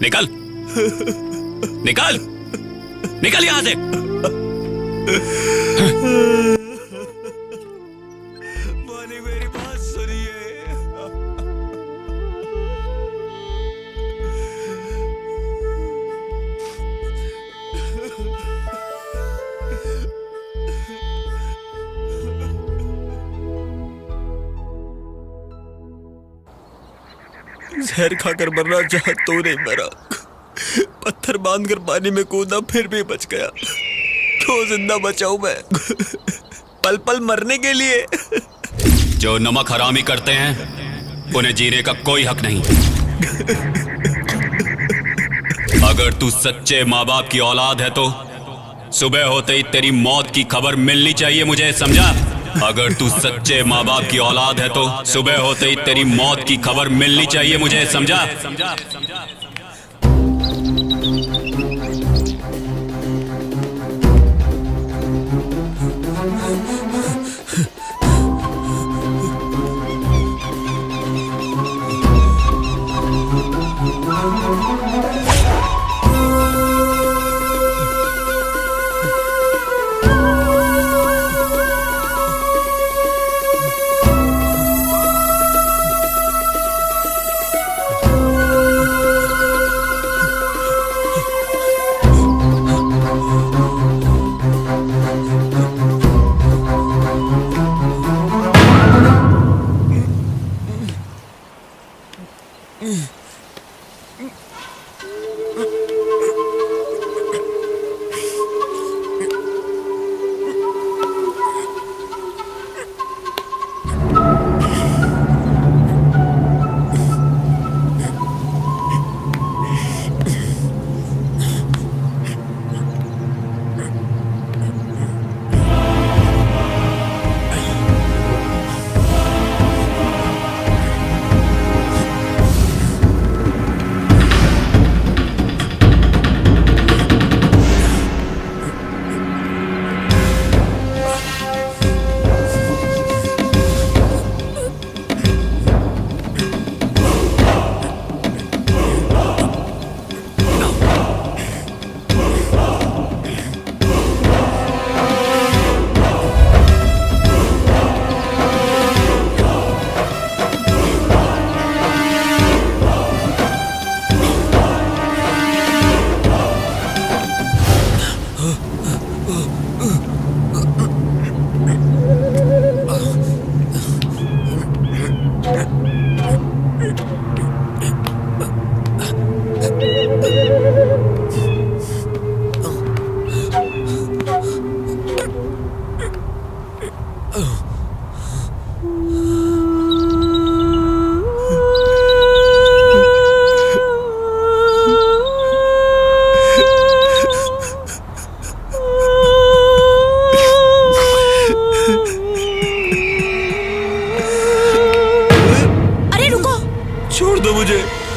निकल निकल निकल यहाँ से। मालिक मेरी बात सुनिए। जहर खाकर मरना चाहा तो नहीं मरा, पत्थर बांधकर पानी में कूदा फिर भी बच गया, तो जिंदा बचाऊं मैं पल पल मरने के लिए। जो नमक हरामी करते हैं उन्हें जीने का कोई हक नहीं। अगर तू सच्चे माँ बाप की औलाद है तो सुबह होते ही तेरी मौत की खबर मिलनी चाहिए मुझे, समझा? अगर तू सच्चे माँ बाप की औलाद है तो सुबह होते ही तेरी मौत की खबर मिलनी चाहिए मुझे, समझा?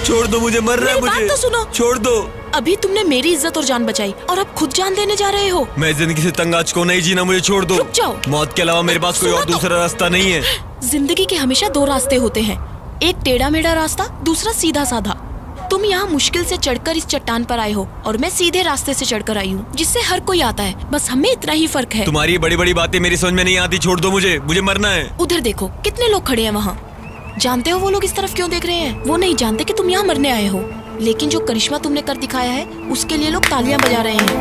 छोड़ दो मुझे, मर रहा है मेरी मुझे। बात तो सुनो। छोड़ दो। अभी तुमने मेरी इज्जत और जान बचाई और अब खुद जान देने जा रहे हो। मैं जिंदगी से तंग आज को नहीं जीना, मुझे छोड़ दो। रुक जाओ। मौत के अलावा मेरे पास कोई और दूसरा रास्ता नहीं है। जिंदगी के हमेशा दो रास्ते होते हैं, एक टेढ़ा मेढ़ा रास्ता, दूसरा सीधा साधा। तुम यहाँ मुश्किल से चढ़कर इस चट्टान पर आए हो और मैं सीधे रास्ते से चढ़कर आई हूँ, जिससे हर कोई आता है। बस हमें इतना ही फर्क है। तुम्हारी बड़ी बड़ी बातें मेरी समझ में नहीं आती। छोड़ दो मुझे, मुझे मरना है। उधर देखो कितने लोग खड़े हैं वहाँ। जानते हो वो लोग इस तरफ क्यों देख रहे हैं? वो नहीं जानते कि तुम यहाँ मरने आए हो, लेकिन जो करिश्मा तुमने कर दिखाया है उसके लिए लोग तालियां बजा रहे हैं।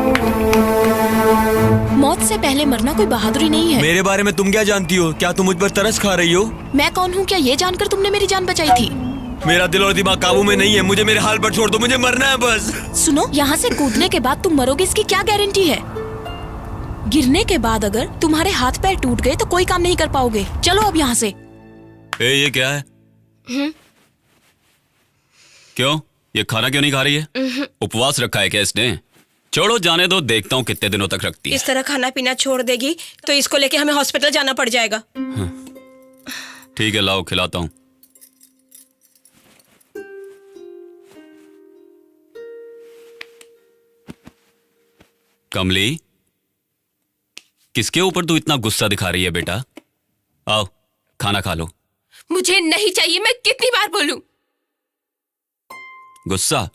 मौत से पहले मरना कोई बहादुरी नहीं है। मेरे बारे में तुम क्या जानती हो? क्या तुम मुझ पर तरस खा रही हो? मैं कौन हूँ क्या ये जानकर तुमने मेरी जान बचाई थी? मेरा दिल और दिमाग काबू में नहीं है। मुझे मेरे हाल पर छोड़ दो, मुझे मरना है बस। सुनो, यहाँ से कूदने के बाद तुम मरोगे इसकी क्या गारंटी है? गिरने के बाद अगर तुम्हारे हाथ पैर टूट गए तो कोई काम नहीं कर पाओगे। चलो अब यहाँ से। ये क्या है? क्यों? ये खाना क्यों नहीं खा रही है? उपवास रखा है क्या इसने? छोड़ो, जाने दो, देखता हूँ कितने दिनों तक रखती है। इस तरह खाना पीना छोड़ देगी तो इसको लेके हमें हॉस्पिटल जाना पड़ जाएगा। ठीक है, लाओ खिलाता हूँ। कमली, किसके ऊपर तू इतना गुस्सा दिखा रही है बेटा? आओ खाना खा लो। मुझे नहीं चाहिए, मैं कितनी बार बोलूं? गुस्सा?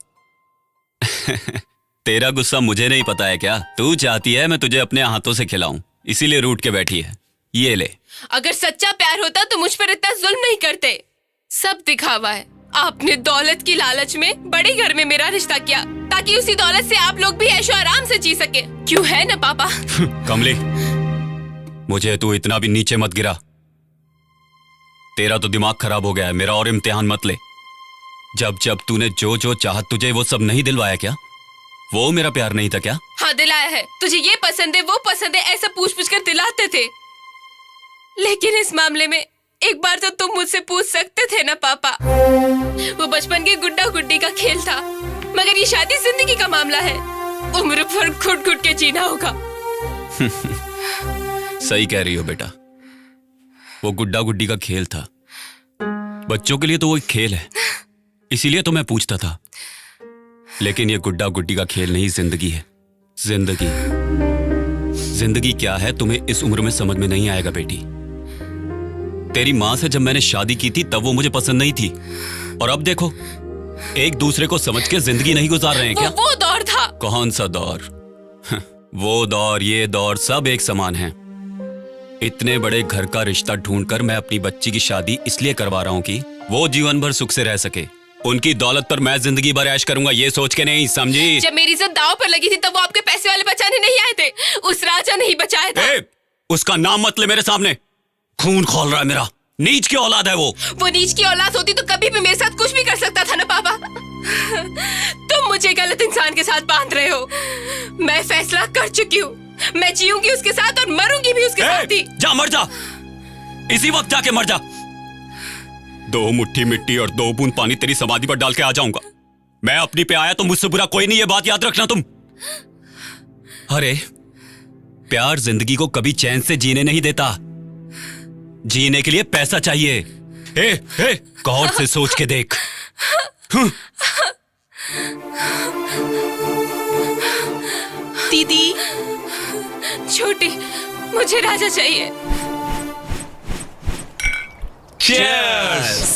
तेरा गुस्सा मुझे नहीं पता है क्या? तू चाहती है मैं तुझे अपने हाथों से खिलाऊं, इसीलिए रूठ के बैठी है। ये ले। अगर सच्चा प्यार होता तो मुझ पर इतना जुल्म नहीं करते। सब दिखावा है। आपने दौलत की लालच में बड़े घर में मेरा रिश्ता किया ताकि उसी दौलत से आप लोग भी ऐशो आराम से जी सके। क्यों है ना पापा? कमली, मुझे तू इतना भी नीचे मत गिरा। तेरा तो दिमाग खराब हो गया है, मेरा और इम्तिहान मत ले। जब जब तूने जो जो चाहा तुझे वो सब नहीं दिलवाया क्या? वो मेरा प्यार नहीं था क्या? हाँ दिलाया है। तुझे ये पसंद है वो पसंद है ऐसा पूछ पूछ कर दिलाते थे, लेकिन इस मामले में एक बार तो तुम मुझसे पूछ सकते थे ना पापा। वो बचपन के गुड्डा गुड्डी का खेल था, मगर ये शादी जिंदगी का मामला है। उम्र भर घुट घुट के जीना होगा। सही कह रही हो बेटा, वो गुड्डा गुड्डी का खेल था। बच्चों के लिए तो वो एक खेल है, इसीलिए तो मैं पूछता था। लेकिन ये गुड्डा गुड्डी का खेल नहीं, जिंदगी है। जिंदगी जिंदगी क्या है तुम्हें इस उम्र में समझ में नहीं आएगा बेटी। तेरी माँ से जब मैंने शादी की थी तब वो मुझे पसंद नहीं थी, और अब देखो एक दूसरे को समझ के जिंदगी नहीं गुजार रहे हैं क्या? वो दौर था। कौन सा दौर? वो दौर ये दौर सब एक समान है। इतने बड़े घर का रिश्ता ढूंढकर मैं अपनी बच्ची की शादी इसलिए करवा रहा हूँ कि वो जीवन भर सुख से रह सके। उनकी दौलत पर मैं जिंदगी भर ऐश करूंगा ये सोच के नहीं, समझी? जब मेरी इज्जत दांव पर लगी थी तब वो आपके पैसे वाले बचाने नहीं आए थे, उस राजा नहीं बचाया था। उसका नाम मत ले मेरे सामने। खून खोल रहा है मेरा। नीच की औलाद है वो नीच की औलाद होती तो कभी भी मेरे साथ कुछ भी कर सकता था ना पापा। तुम मुझे गलत इंसान के साथ बांध रहे हो। मैं फैसला कर चुकी हूँ, मैं जीऊंगी उसके साथ और मरूंगी भी उसके साथ ही। जा मर जा, इसी वक्त जाके मर जा। 2 मुट्ठी मिट्टी और 2 बूंद पानी तेरी समाधि पर डाल के आ जाऊंगा। मैं अपनी पे आया तो मुझसे बुरा कोई नहीं, ये बात याद रखना तुम। अरे प्यार जिंदगी को कभी चैन से जीने नहीं देता। जीने के लिए पैसा चाहिए। गौर से सोच के देख। दीदी छोटी, मुझे राजा चाहिए। Cheers!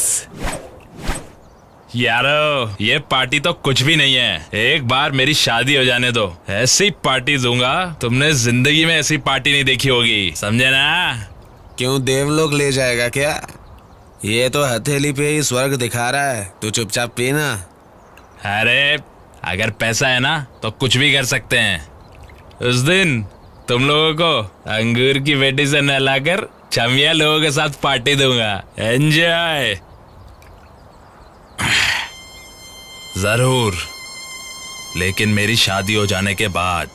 यारो ये पार्टी तो कुछ भी नहीं है। एक बार मेरी शादी हो जाने दो, ऐसी पार्टी दूंगा तुमने जिंदगी में ऐसी पार्टी नहीं देखी होगी, समझे ना? क्यों देवलोक ले जाएगा क्या? ये तो हथेली पे ही स्वर्ग दिखा रहा है, तू चुपचाप पीना। अरे अगर पैसा है ना तो कुछ भी कर सकते हैं। उस दिन तुम लोगों को अंगूर की बेटी से नहलाकर चमिया लोगों के साथ पार्टी दूंगा। एंजॉय। जरूर, लेकिन मेरी शादी हो जाने के बाद।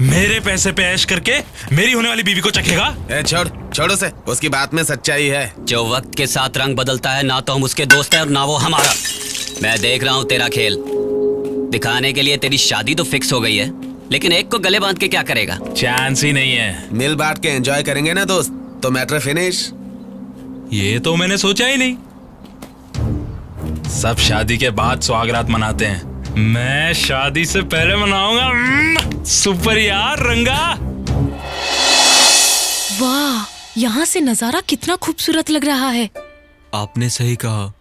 मेरे पैसे पे ऐश करके मेरी होने वाली बीवी को चखेगा? छोड़ उसे, उसकी बात में सच्चाई है। जो वक्त के साथ रंग बदलता है ना तो हम उसके दोस्त हैं और ना वो हमारा। मैं देख रहा हूँ तेरा खेल। दिखाने के लिए तेरी शादी तो फिक्स हो गई है, लेकिन एक को गले बांध के क्या करेगा? चांस ही नहीं है। मिल बांट के एंजॉय करेंगे ना दोस्त, तो मैटर फिनिश। ये तो मैंने सोचा ही नहीं। सब शादी के बाद सुहागरात मनाते हैं, मैं शादी से पहले मनाऊंगा। सुपर यार रंगा। वाह, यहाँ से नजारा कितना खूबसूरत लग रहा है। आपने सही कहा।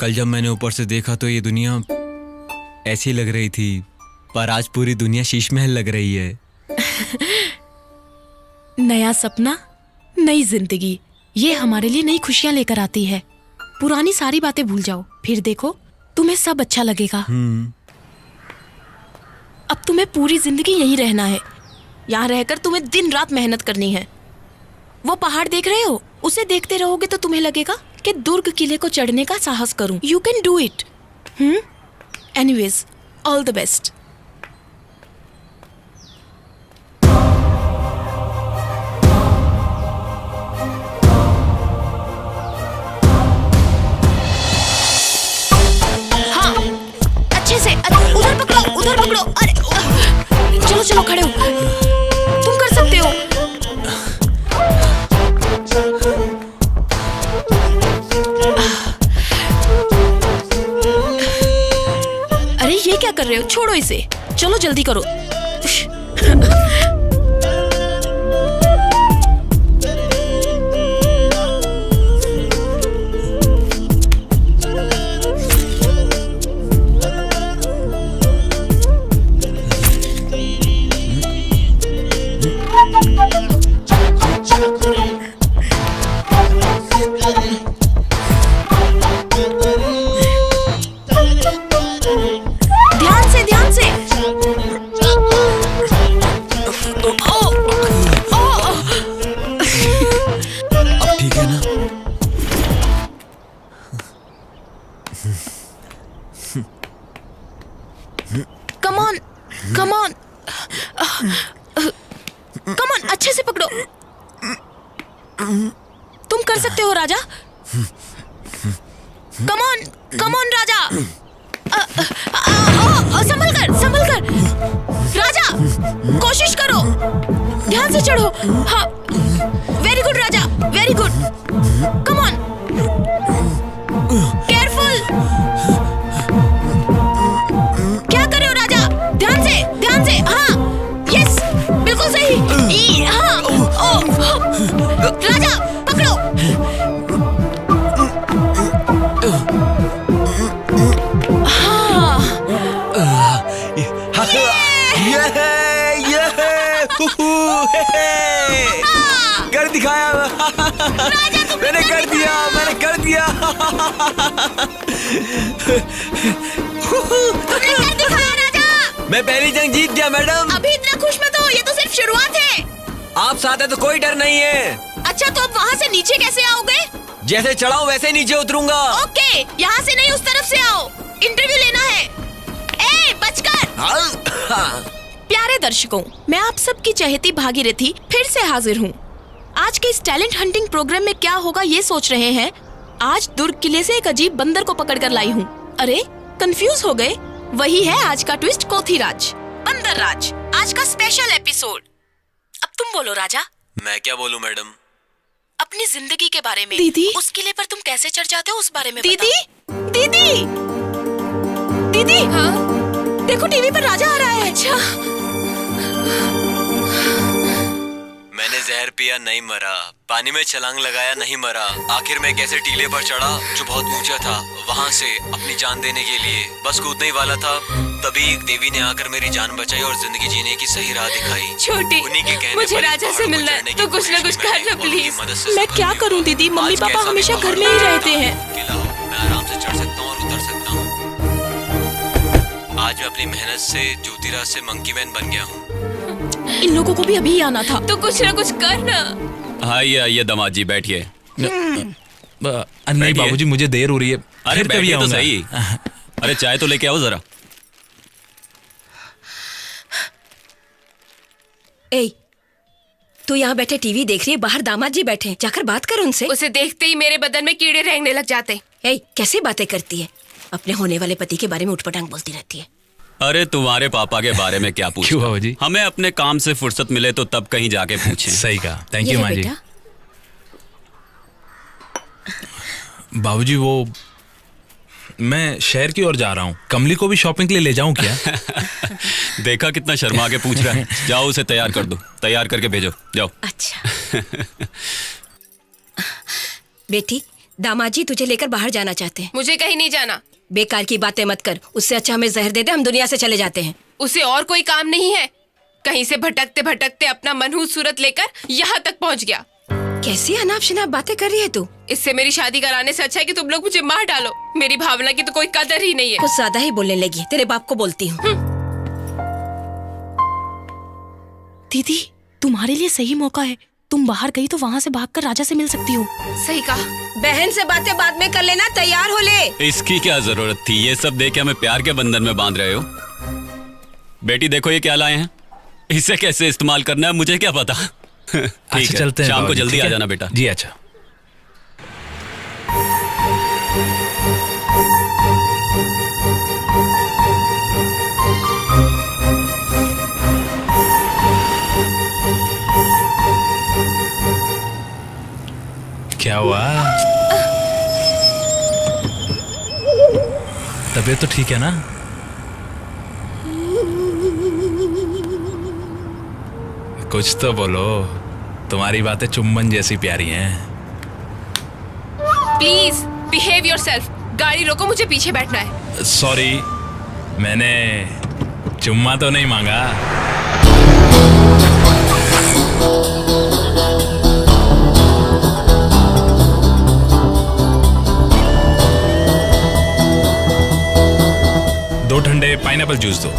कल जब मैंने ऊपर से देखा तो ये दुनिया ऐसी लग रही थी, पर आज पूरी दुनिया शीश महल लग रही है। नया सपना, नई जिंदगी, ये हमारे लिए नई खुशियां लेकर आती है। पुरानी सारी बातें भूल जाओ, फिर देखो तुम्हें सब अच्छा लगेगा। अब तुम्हें पूरी जिंदगी यहीं रहना है। यहाँ रहकर तुम्हें दिन रात मेहनत करनी है। वो पहाड़ देख रहे हो, उसे देखते रहोगे तो तुम्हें लगेगा कि दुर्ग किले को चढ़ने का साहस करूं। You can do it. Anyways, all the best. हाँ, अच्छे से उधर पकड़ो, उधर पकड़ो। अरे चलो चलो, खड़े हो, तुम कर सकते हो। चलो जल्दी करो। ध्यान से। अब ठीक है ना? Come on, come on, come on, अच्छे से पकड़ो। तुम कर सकते हो राजा। कम ऑन राजा। संभल कर राजा, कोशिश करो, ध्यान से चढ़ो। हाँ, very good Raja, very good. Come on, careful. क्या कर रहे हो राजा? ध्यान से। हाँ, यस, बिल्कुल सही। हाँ, राजा पकड़ो। कर दिखाया। मैंने कर दिया। तुमने कर दिखाया राजा। मैं पहली जंग जीत गया मैडम। अभी इतना खुश मत हो, ये तो सिर्फ शुरुआत है। आप साथ है तो कोई डर नहीं है। अच्छा, तो अब वहाँ से नीचे कैसे आओगे? जैसे चढ़ाऊं वैसे नीचे उतरूंगा। ओके, यहाँ से नहीं, उस तरफ से आओ, इंटरव्यू लेना है। ए, बचकर। प्यारे दर्शकों, मैं आप सबकी चहेती भागीरथी फिर से हाजिर हूँ। आज के इस टैलेंट हंटिंग प्रोग्राम में क्या होगा ये सोच रहे हैं। आज दुर्ग किले से एक अजीब बंदर को पकड़ कर लाई हूँ। अरे, कंफ्यूज हो गए? वही है आज का ट्विस्ट, कोथीराज, बंदर राज, आज का स्पेशल एपिसोड। अब तुम बोलो राजा। मैं क्या बोलूं मैडम? अपनी जिंदगी के बारे में। दीदी, उस किले पर तुम कैसे चढ़ जाते हो उस बारे में दीदी, दीदी, हाँ, देखो टीवी पर राजा आ रहा है। अच्छा, मैंने जहर पिया नहीं मरा, पानी में छलांग लगाया नहीं मरा, आखिर में कैसे टीले पर चढ़ा जो बहुत ऊंचा था, वहाँ से अपनी जान देने के लिए बस कूदने ही वाला था। तभी एक देवी ने आकर मेरी जान बचाई और जिंदगी जीने की सही राह दिखाई। छोटी, उन्हीं के कहने मुझे पर राजा पहाड़ से को मिलना है, चढ़ने तो की कुछ ना कोशिश कुछ मैंने करना, और उनकी प्लीज। मदद से मैं सफल क्या हुआ। करूं दीदी, मम्मी आज पापा कैसा भी हमेशा घर पहाड़ में ही हो, रहते हैं। अकेला हो, मैं आराम से चढ़ सकता हूँ और उतर सकता हूँ। आज मैं अपनी मेहनत से ज्योतिराज से मंकी मैन बन गया हूँ। इन लोगों को भी अभी आना था। तो कुछ ना कुछ कर ना। आइए दामाद जी, बैठिए। नहीं बाबूजी, मुझे देर हो रही है। अरे फिर कभी बैठिए तो आऊंगा। सही। अरे चाय तो लेके आओ जरा। ए, तू यहाँ बैठे टीवी देख रही है, बाहर दामाद जी बैठे हैं, जाकर बात कर उनसे। उसे देखते ही मेरे बदन में कीड़े रेंगने लग जाते। ए, कैसी बातें करती है? अपने होने वाले पति के बारे में उठपटांग बोलती रहती है। अरे तुम्हारे पापा के बारे में क्या पूछना? क्यों बाबूजी? हमें अपने काम से फुर्सत मिले तो तब कहीं जाके पूछें। सही कहा, थैंक ये यू ले माँ जी। बेटा। बाबूजी, वो मैं शहर की ओर जा रहा हूँ, कमली को भी शॉपिंग के लिए ले जाऊँ क्या? देखा कितना शर्मा के पूछ रहा है। जाओ उसे तैयार कर दो, तैयार करके भेजो, जाओ। अच्छा बेटी, दामाद जी तुझे लेकर बाहर जाना चाहते हैं। मुझे कहीं नहीं जाना। बेकार की बातें मत कर, उससे अच्छा हमें जहर दे दे, हम दुनिया से चले जाते हैं। उसे और कोई काम नहीं है। कहीं से भटकते भटकते अपना मनहूस सूरत लेकर यहाँ तक पहुँच गया। कैसी अनाप शनाप बातें कर रही है तू? इससे मेरी शादी कराने से अच्छा है कि तुम लोग मुझे मार डालो। मेरी भावना की तो कोई कदर ही नहीं है। कुछ ज्यादा ही बोलने लगी, तेरे बाप को बोलती हूँ। दीदी, तुम्हारे लिए सही मौका है। तुम बाहर गई तो वहाँ से भागकर राजा से मिल सकती हो। सही कहा। बहन से बातें बाद में कर लेना, तैयार हो ले। इसकी क्या जरूरत थी? ये सब देख के हमें प्यार के बंधन में बांध रहे हो। बेटी देखो ये क्या लाए हैं, इसे कैसे इस्तेमाल करना है मुझे क्या पता। ठीक अच्छा, है, चलते हैं शाम को बाबूजी, जल्दी ठीक आ है? जाना बेटा। जी अच्छा। क्या हुआ? तबीयत तो ठीक है ना? कुछ तो बोलो, तुम्हारी बातें चुम्बन जैसी प्यारी हैं। Please behave yourself. गाड़ी रोको, मुझे पीछे बैठना है। सॉरी, मैंने चुम्मा तो नहीं मांगा। दो ठंडे पाइनएप्पल जूस दो।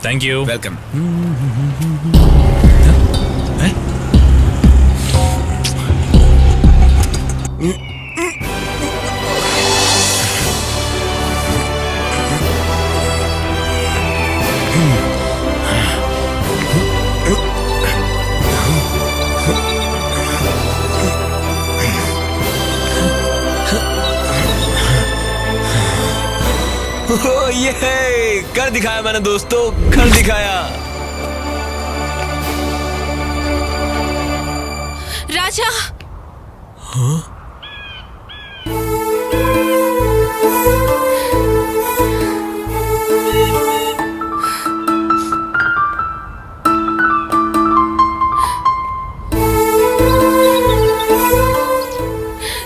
Thank you. वेलकम। ये कर दिखाया मैंने दोस्तों, कर दिखाया। राजा। हाँ?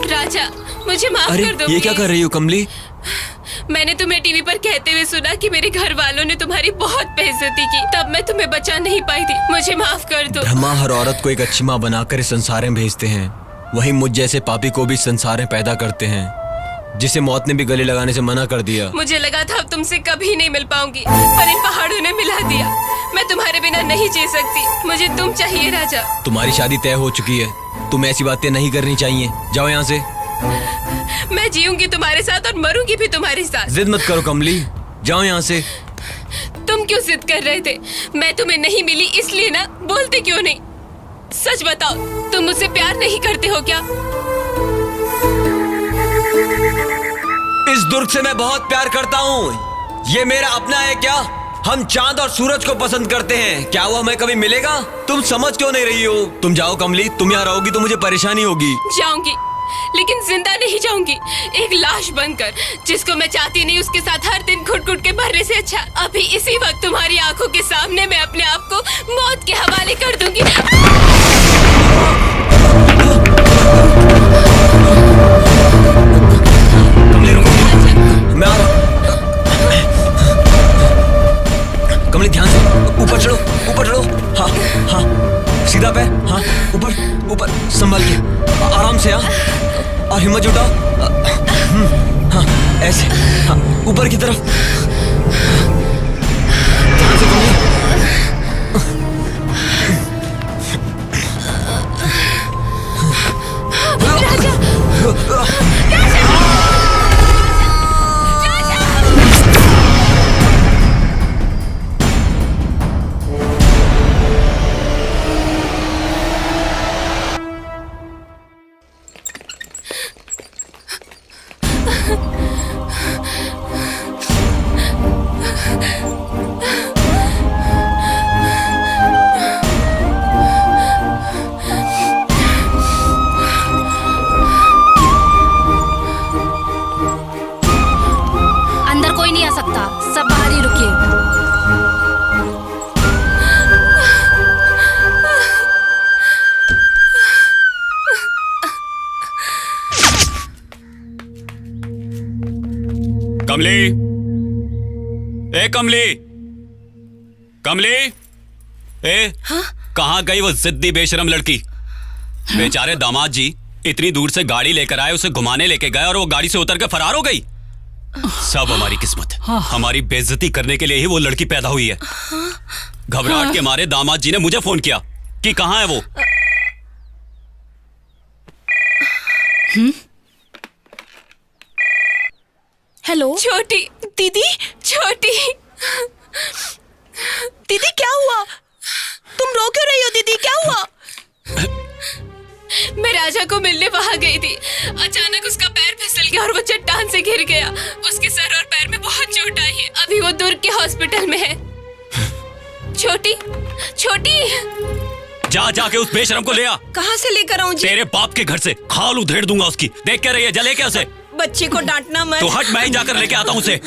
राजा, मुझे माफ अरे कर दो। ये क्या कर रही हो कमली? मैंने तुम्हें टीवी पर कहते हुए सुना कि मेरे घर वालों ने तुम्हारी बहुत बेइज्जती की, तब मैं तुम्हें बचा नहीं पाई थी। मुझे माफ कर दो। ब्रह्मा हर औरत को एक अच्छी माँ बनाकर इस संसार में भेजते हैं, वही मुझ जैसे पापी को भी संसार में पैदा करते हैं, जिसे मौत ने भी गले लगाने से मना कर दिया। मुझे लगा था अब तुमसे कभी नहीं मिल पाऊंगी, पर इन पहाड़ों ने मिला दिया। मैं तुम्हारे बिना नहीं जी सकती। मुझे तुम चाहिए राजा। तुम्हारी शादी तय हो चुकी है, तुम ऐसी बातें नहीं करनी चाहिए। जाओ यहाँ से। मैं जीऊंगी तुम्हारे साथ और मरूंगी भी तुम्हारे साथ। जिद मत करो कमली, जाओ यहाँ से। तुम क्यों जिद कर रहे थे? मैं तुम्हें नहीं मिली इसलिए ना, बोलते क्यों नहीं? सच बताओ, तुम मुझसे प्यार नहीं करते हो क्या? इस दुर्ग से मैं बहुत प्यार करता हूँ। ये मेरा अपना है क्या? हम चांद और सूरज को पसंद करते हैं। क्या वो हमें कभी मिलेगा? तुम समझ क्यों नहीं रही हो? तुम जाओ कमली, तुम यहाँ रहोगी तो मुझे परेशानी होगी। जाऊंगी, लेकिन जिंदा नहीं जाऊंगी, एक लाश बनकर। जिसको मैं चाहती नहीं उसके साथ हर दिन घुट घुट के मरने से अच्छा अभी इसी वक्त तुम्हारी आंखों के सामने मैं अपने आप को मौत के हवाले कर दूंगी। कमली रुको, मैं आ रहा हूँ। कमली ध्यान से, ऊपर चढ़ो, ऊपर चढ़ो। हाँ हाँ, सीधा पैर, हाँ ऊपर ऊपर, संभल के, आराम से। हाँ, और हिम्मत जुटाओ। हाँ ऐसे, हाँ ऊपर की तरफ। ध्यान से कमली। कमली, ए कमली, कमली, ए कहाँ गई वो जिद्दी बेशरम लड़की? बेचारे दामाद जी इतनी दूर से गाड़ी लेकर आए, उसे घुमाने लेके गए और वो गाड़ी से उतर कर फरार हो गई। सब हमारी किस्मत है। हमारी बेइज्जती करने के लिए ही वो लड़की पैदा हुई है। घबराहट के मारे दामाद जी ने मुझे फोन किया कि कहाँ है वो। हेलो छोटी दीदी, छोटी दीदी, क्या हुआ? तुम रो क्यों रही हो दीदी? क्या हुआ? मैं राजा को मिलने वहां गई थी। अचानक उसका पैर फिसल गया और वो चट्टान से गिर गया। उसके सर और पैर में बहुत चोट आई है। अभी वो दुर्ग के हॉस्पिटल में है। छोटी छोटी, जाके उस बेशरम को ले आ। कहाँ से लेकर आऊं जी? तेरे बाप के घर से। खाल उधेड़ दूंगा उसकी। देख क्या रही है, जले क्या उसे? बच्चे को डांटना मत। तो हट, मैं ही जाकर लेके आता हूँ उसे।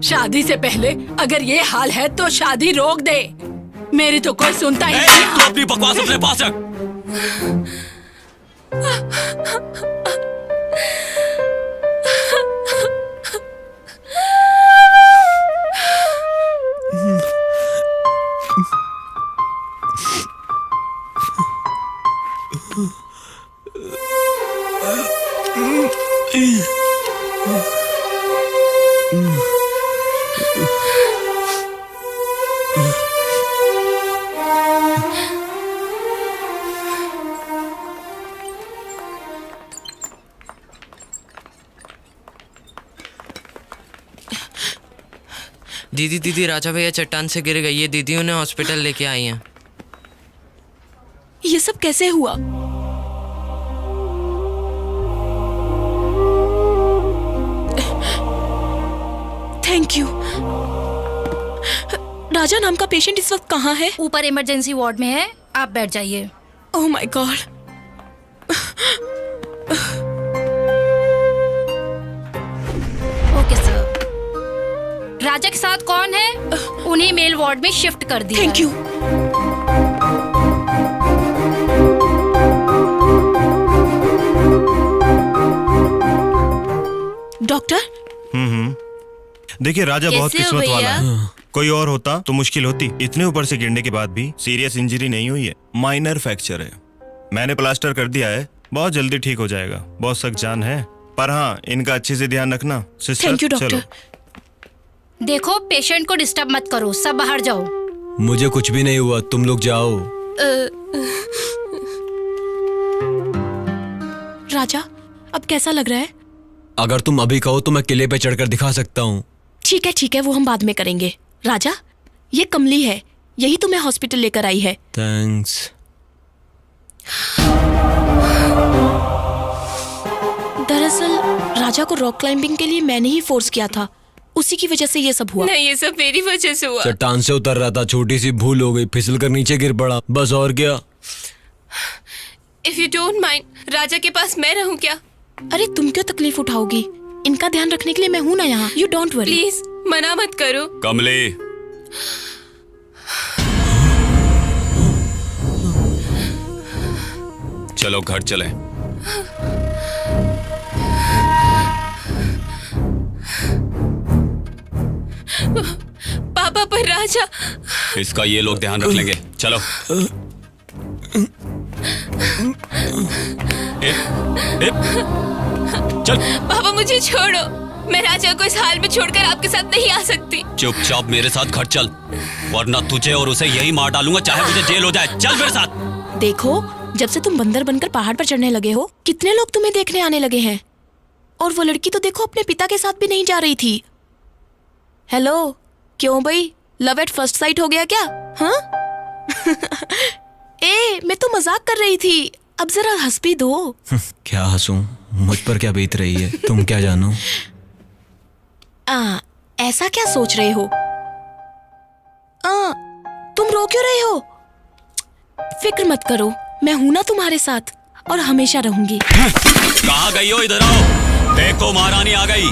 शादी से पहले अगर ये हाल है तो शादी रोक दे। मेरी तो कोई सुनता ही नहीं। तू अपनी बकवास अपने पास रख। दीदी राजा भैया चट्टान से गिर गई है। दीदी उन्हें हॉस्पिटल लेके आई हैं। ये सब कैसे हुआ? Thank you. राजा नाम का पेशेंट इस वक्त कहाँ है? ऊपर इमरजेंसी वार्ड में है, आप बैठ जाइए। Oh my god. Okay sir. Raja के साथ कौन है? उन्हें मेल वार्ड में शिफ्ट कर दिया। Thank you. डॉक्टर। देखिए राजा बहुत किस्मत वाला है। कोई और होता तो मुश्किल होती। इतने ऊपर से गिरने के बाद भी सीरियस इंजरी नहीं हुई है, माइनर फ्रैक्चर है। मैंने प्लास्टर कर दिया है, बहुत जल्दी ठीक हो जाएगा। बहुत सख्त जान है, पर हाँ इनका अच्छे से ध्यान रखना। Sister, thank you doctor. चलो। देखो पेशेंट को डिस्टर्ब मत करो, सब बाहर जाओ। मुझे कुछ भी नहीं हुआ, तुम लोग जाओ। राजा अब कैसा लग रहा है? अगर तुम अभी कहो तो मैं किले पे चढ़कर दिखा सकता हूँ। ठीक है, वो हम बाद में करेंगे। राजा ये कमली है, यही तुम्हें हॉस्पिटल लेकर आई है। थैंक्स। दरअसल राजा को रॉक क्लाइंबिंग के लिए मैंने ही फोर्स किया था, उसी की वजह से ये सब हुआ। नहीं, ये सब मेरी वजह से हुआ। चट्टान से उतर रहा था, छोटी सी भूल हो गई, फिसल कर नीचे गिर पड़ा, बस और क्या। इफ यू डोंट माइंड, राजा के पास मैं रहूं क्या? अरे तुम क्यों तकलीफ उठाओगी? इनका ध्यान रखने के लिए मैं हूं ना यहाँ। You don't worry. प्लीज मना मत करो। कमली, चलो घर चले। पापा पर राजा। इसका ये लोग ध्यान रख लेंगे, चलो। चल। पापा मुझे छोड़ो, मैं राजा को इस हाल में छोड़कर आपके साथ नहीं आ सकती। चुपचाप मेरे साथ घर चल, वरना तुझे और उसे यही मार डालूंगा, चाहे मुझे जेल हो जाए। चल मेरे साथ। देखो जब से तुम बंदर बनकर पहाड़ पर चढ़ने लगे हो, कितने लोग तुम्हें देखने आने लगे हैं। और वो लड़की तो देखो अपने पिता के साथ भी नहीं जा रही थी। हेलो, क्यों भाई, लव एट फर्स्ट साइट हो गया क्या? हाँ? ए, मैं तो मजाक कर रही थी, अब जरा हंस भी दो। क्या हंसूं, मुझ पर क्या बीत रही है तुम क्या जानो। ऐसा क्या सोच रहे हो? तुम रो क्यों रहे हो? फिक्र मत करो, मैं हूं ना तुम्हारे साथ और हमेशा रहूंगी। कहाँ गई हो? इधर आओ। देखो महारानी आ गई।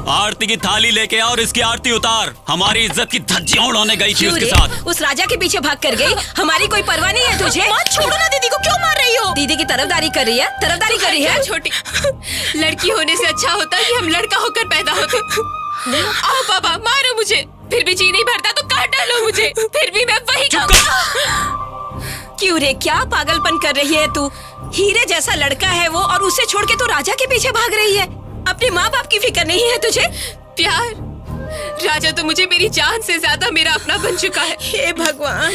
आरती की थाली लेके आओ और इसकी आरती उतार। हमारी इज्जत की धज्जियां उड़ाने गई थी उसके साथ। उस राजा के पीछे भाग कर गई। हमारी कोई परवाह नहीं है तुझे? मत छोड़ो ना, दीदी को क्यों मार रही हो? दीदी की तरफदारी कर रही है, तरफदारी कर रही है। छोटी लड़की होने से अच्छा होता कि हम लड़का होकर पैदा होते। आओ पापा, मारो मुझे, फिर भी जी नहीं भरता तो काट डालो मुझे, फिर भी मैं वही क्यों रे, क्या पागलपन कर रही है तू? हीरे जैसा लड़का है वो, और उसे छोड़ के तू राजा के पीछे भाग रही है। अपने माँ बाप की फिक्र नहीं है तुझे? प्यार, राजा तो मुझे मेरी जान से ज्यादा मेरा अपना बन चुका है। हे भगवान,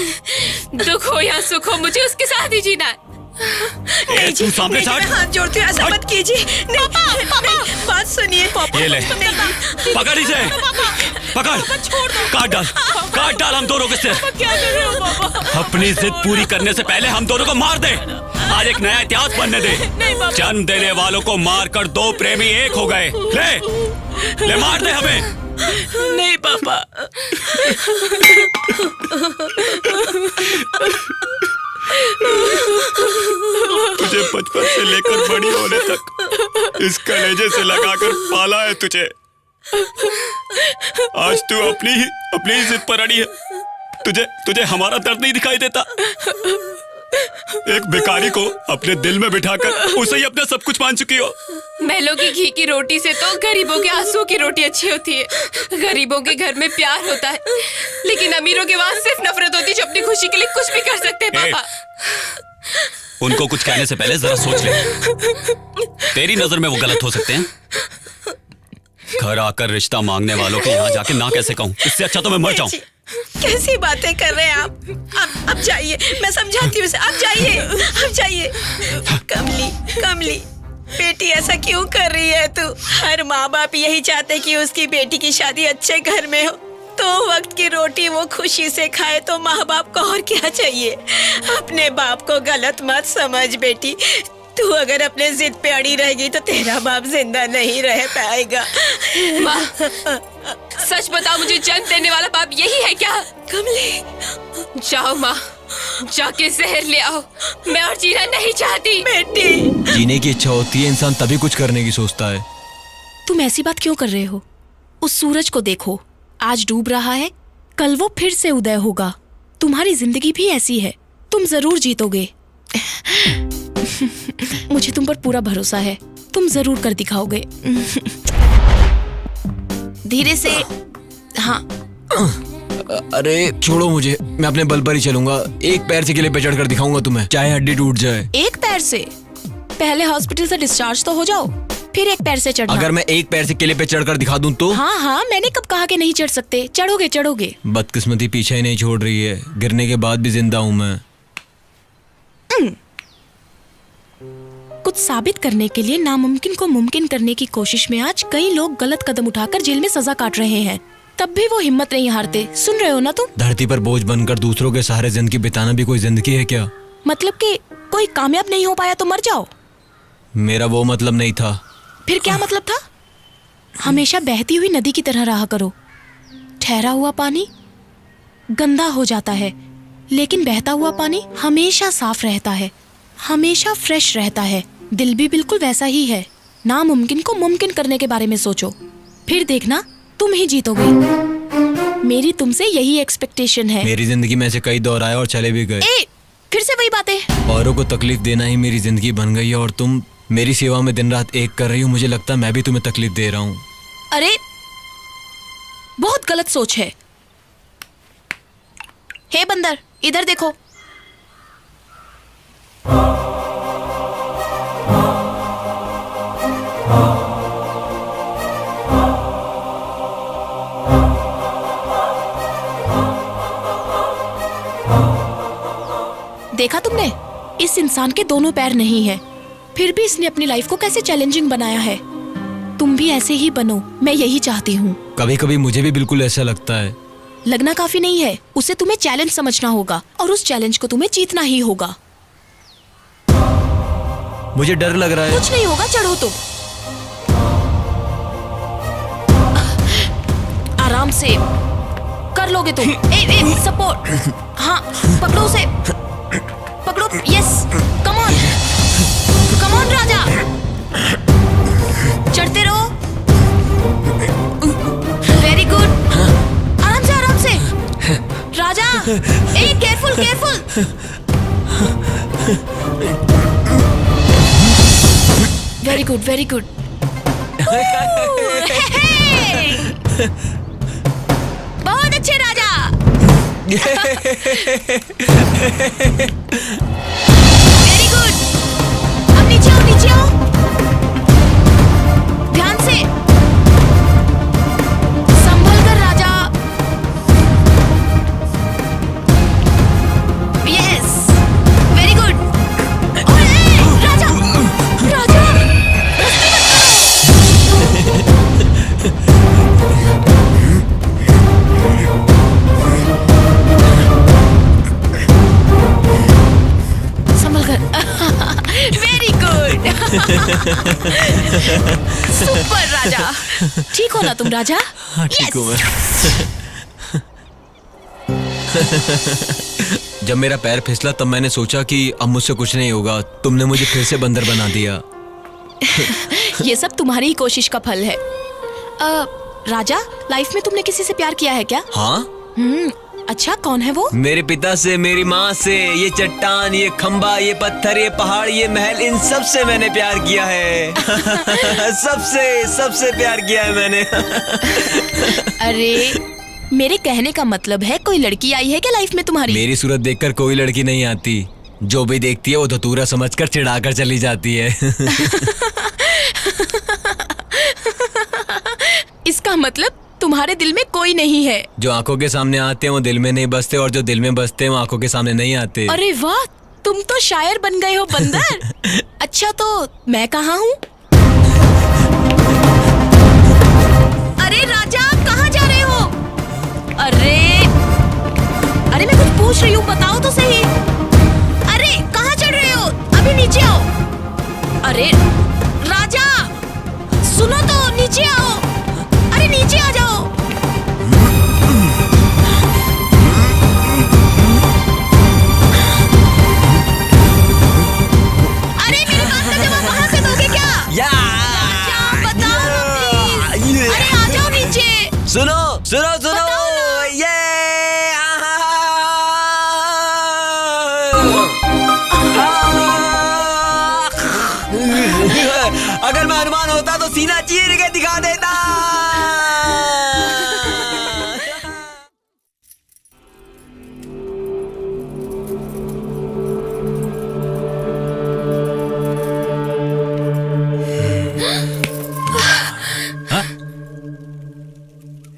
दुख हो या सुख हो, मुझे उसके साथ ही जीना है। नहीं जी, सामने नहीं, हाथ जोड़ती हूँ, ऐसा मत कीजिए। नहीं, नहीं, बात सुनिए। ये ले, पकड़ इसे, पकड़, काट डाल हम दोनों के सिर। क्या कर रहे हो पापा? अपनी जिद पूरी करने से पहले हम दोनों को मार दे। आज एक नया इतिहास बनने दे। जन्म देने वालों को मारकर दो प्रेमी एक हो गए। ले मार दे हमें। नहीं पापा। तुझे बचपन से लेकर बड़ी होने तक इस कलेजे से लगाकर पाला है तुझे। आज तू अपनी ही जिद पर अड़ी है। तुझे हमारा दर्द नहीं दिखाई देता। एक भिखारी को अपने दिल में बिठाकर उसे ही अपना सब कुछ मान चुकी हो। महलों की घी की रोटी से तो गरीबों के आंसू की रोटी अच्छी होती है। गरीबों के घर में प्यार होता है, लेकिन अमीरों के वहां सिर्फ नफरत होती है, जो अपनी खुशी के लिए कुछ भी कर सकते हैं। पापा, उनको कुछ कहने से पहले जरा सोच ले। तेरी नजर में वो गलत हो सकते हैं। घर आकर रिश्ता मांगने वालों के यहाँ जाके ना कैसे कहूँ, इससे अच्छा तो मैं मर जाऊं। कैसी बातें कर रहे हैं आप? अब जाइए, मैं समझाती हूँ। अब जाइए। कमली, बेटी ऐसा क्यों कर रही है तू? हर माँ बाप यही चाहते कि उसकी बेटी की शादी अच्छे घर में हो, तो वक्त की रोटी वो खुशी से खाए। तो माँ बाप को और क्या चाहिए? अपने बाप को गलत मत समझ बेटी। तू अगर अपने जिद पे अड़ी रहेगी तो तेरा बाप जिंदा नहीं रह पाएगा। माँ, सच बताओ, मुझे जन्म देने वाला बाप यही है क्या? कमली, जाओ माँ, जाके जहर ले आओ। मैं और जीना नहीं चाहती। बेटी, जीने की इच्छा होती है, इंसान तभी कुछ करने की सोचता है। तुम ऐसी बात क्यों कर रहे हो? उस सूरज को देखो, आज डूब रहा है, कल वो फिर से उदय होगा। तुम्हारी जिंदगी भी ऐसी है, तुम जरूर जीतोगे। मुझे तुम पर पूरा भरोसा है, तुम जरूर कर दिखाओगे। धीरे से। हाँ। अरे छोड़ो मुझे, मैं अपने बल पर ही चलूंगा। एक पैर से किले पे चढ़कर दिखाऊंगा तुम्हें, चाहे हड्डी टूट जाए। एक पैर से? पहले हॉस्पिटल से डिस्चार्ज तो हो जाओ, फिर एक पैर से चढ़ना। अगर मैं एक पैर से किले पे चढ़कर दिखा दूं तो? हाँ, मैंने कब कहा कि नहीं चढ़ सकते? चढ़ोगे। बदकिस्मती पीछे ही नहीं छोड़ रही है, गिरने के बाद भी जिंदा हूँ मैं। कुछ साबित करने के लिए नामुमकिन को मुमकिन करने की कोशिश में आज कई लोग गलत कदम उठाकर जेल में सजा काट रहे हैं, तब भी वो हिम्मत नहीं हारते। सुन रहे हो ना तुम? धरती पर बोझ बनकर दूसरों के सहारे जिंदगी बिताना भी कोई जिंदगी है क्या? मतलब कि कोई कामयाब नहीं हो पाया तो मर जाओ? मेरा वो मतलब नहीं था। फिर क्या मतलब था? हमेशा बहती हुई नदी की तरह रहा करो। ठहरा हुआ पानी गंदा हो जाता है, लेकिन बहता हुआ पानी हमेशा साफ रहता है, हमेशा फ्रेश रहता है। दिल भी बिल्कुल वैसा ही है। नामुमकिन को मुमकिन करने के बारे में सोचो, फिर देखना तुम ही जीतोगे। मेरी तुमसे यही एक्सपेक्टेशन है। मेरी जिंदगी में ऐसे कई दौर आए और चले भी गए। फिर से वही बातें। औरों को तकलीफ देना ही मेरी जिंदगी बन गई है, और तुम मेरी सेवा में दिन रात एक कर रही हो। मुझे लगता है मैं भी तुम्हें तकलीफ दे रहा हूँ। अरे बहुत गलत सोच है। हे बंदर, इधर देखो। देखा तुमने? इस इंसान के दोनों पैर नहीं है, फिर भी इसने अपनी लाइफ को कैसे चैलेंजिंग बनाया है। तुम भी ऐसे ही बनो, मैं यही चाहती हूँ। कभी कभी मुझे भी बिल्कुल ऐसा लगता है। लगना काफी नहीं है, उसे तुम्हें चैलेंज समझना होगा, और उस चैलेंज को तुम्हें जीतना ही होगा। मुझे डर लग रहा है। कुछ नहीं होगा, चढ़ो तुम। आराम से कर लोगे तुम। सपोर्ट। हाँ, पकड़ो उसे, पकड़ो। यस, कम ऑन राजा, चढ़ते रहो। Very good. आराम से राजा। केयरफुल। Very good. बहुत अच्छे राजा। Very good. अब नीचे आओ। ध्यान से, संभल कर Raja. Yes, very good. Raja. Very good. Super Raja. ठीक हो ना तुम राजा? हाँ, ठीक हूँ मैं। जब मेरा पैर फिसला तब मैंने सोचा कि अब मुझसे कुछ नहीं होगा। तुमने मुझे फिर से बंदर बना दिया। ये सब तुम्हारी ही कोशिश का फल है। राजा, लाइफ में तुमने किसी से प्यार किया है क्या? हाँ। अच्छा, कौन है वो? मेरे पिता से, मेरी माँ से, ये चट्टान, ये खंबा, ये पत्थर, ये पहाड़, ये महल, इन सब से मैंने प्यार किया है। सबसे प्यार किया है मैंने। अरे, मेरे कहने का मतलब है कोई लड़की आई है क्या लाइफ में तुम्हारी? मेरी सूरत देखकर कोई लड़की नहीं आती। जो भी देखती है वो धतूरा समझकर चिढ़ाकर चली जाती है। इसका मतलब तुम्हारे दिल में कोई नहीं है। जो आंखों के सामने आते हैं वो दिल में नहीं बसते, और जो दिल में बसते हैं वो आंखों के सामने नहीं आते। अरे वाह, तुम तो शायर बन गए हो बंदर। अच्छा, तो मैं कहाँ हूँ? अरे राजा, कहाँ जा रहे हो? अरे मैं कुछ पूछ रही हूँ, बताओ तो सही। अरे कहाँ चढ़ रहे हो? अभी नीचे आओ। अरे राजा, सुनो तो, नीचे आओ। अरे नीचे आ जाओ। अरे मेरी बात का जवाब वहाँ से दोगे क्या? राजा, बताओ ना प्लीज। अरे आ जाओ नीचे। सुनो ये अगर मैं हनुमान होता तो सीना चीर के दिखा देता।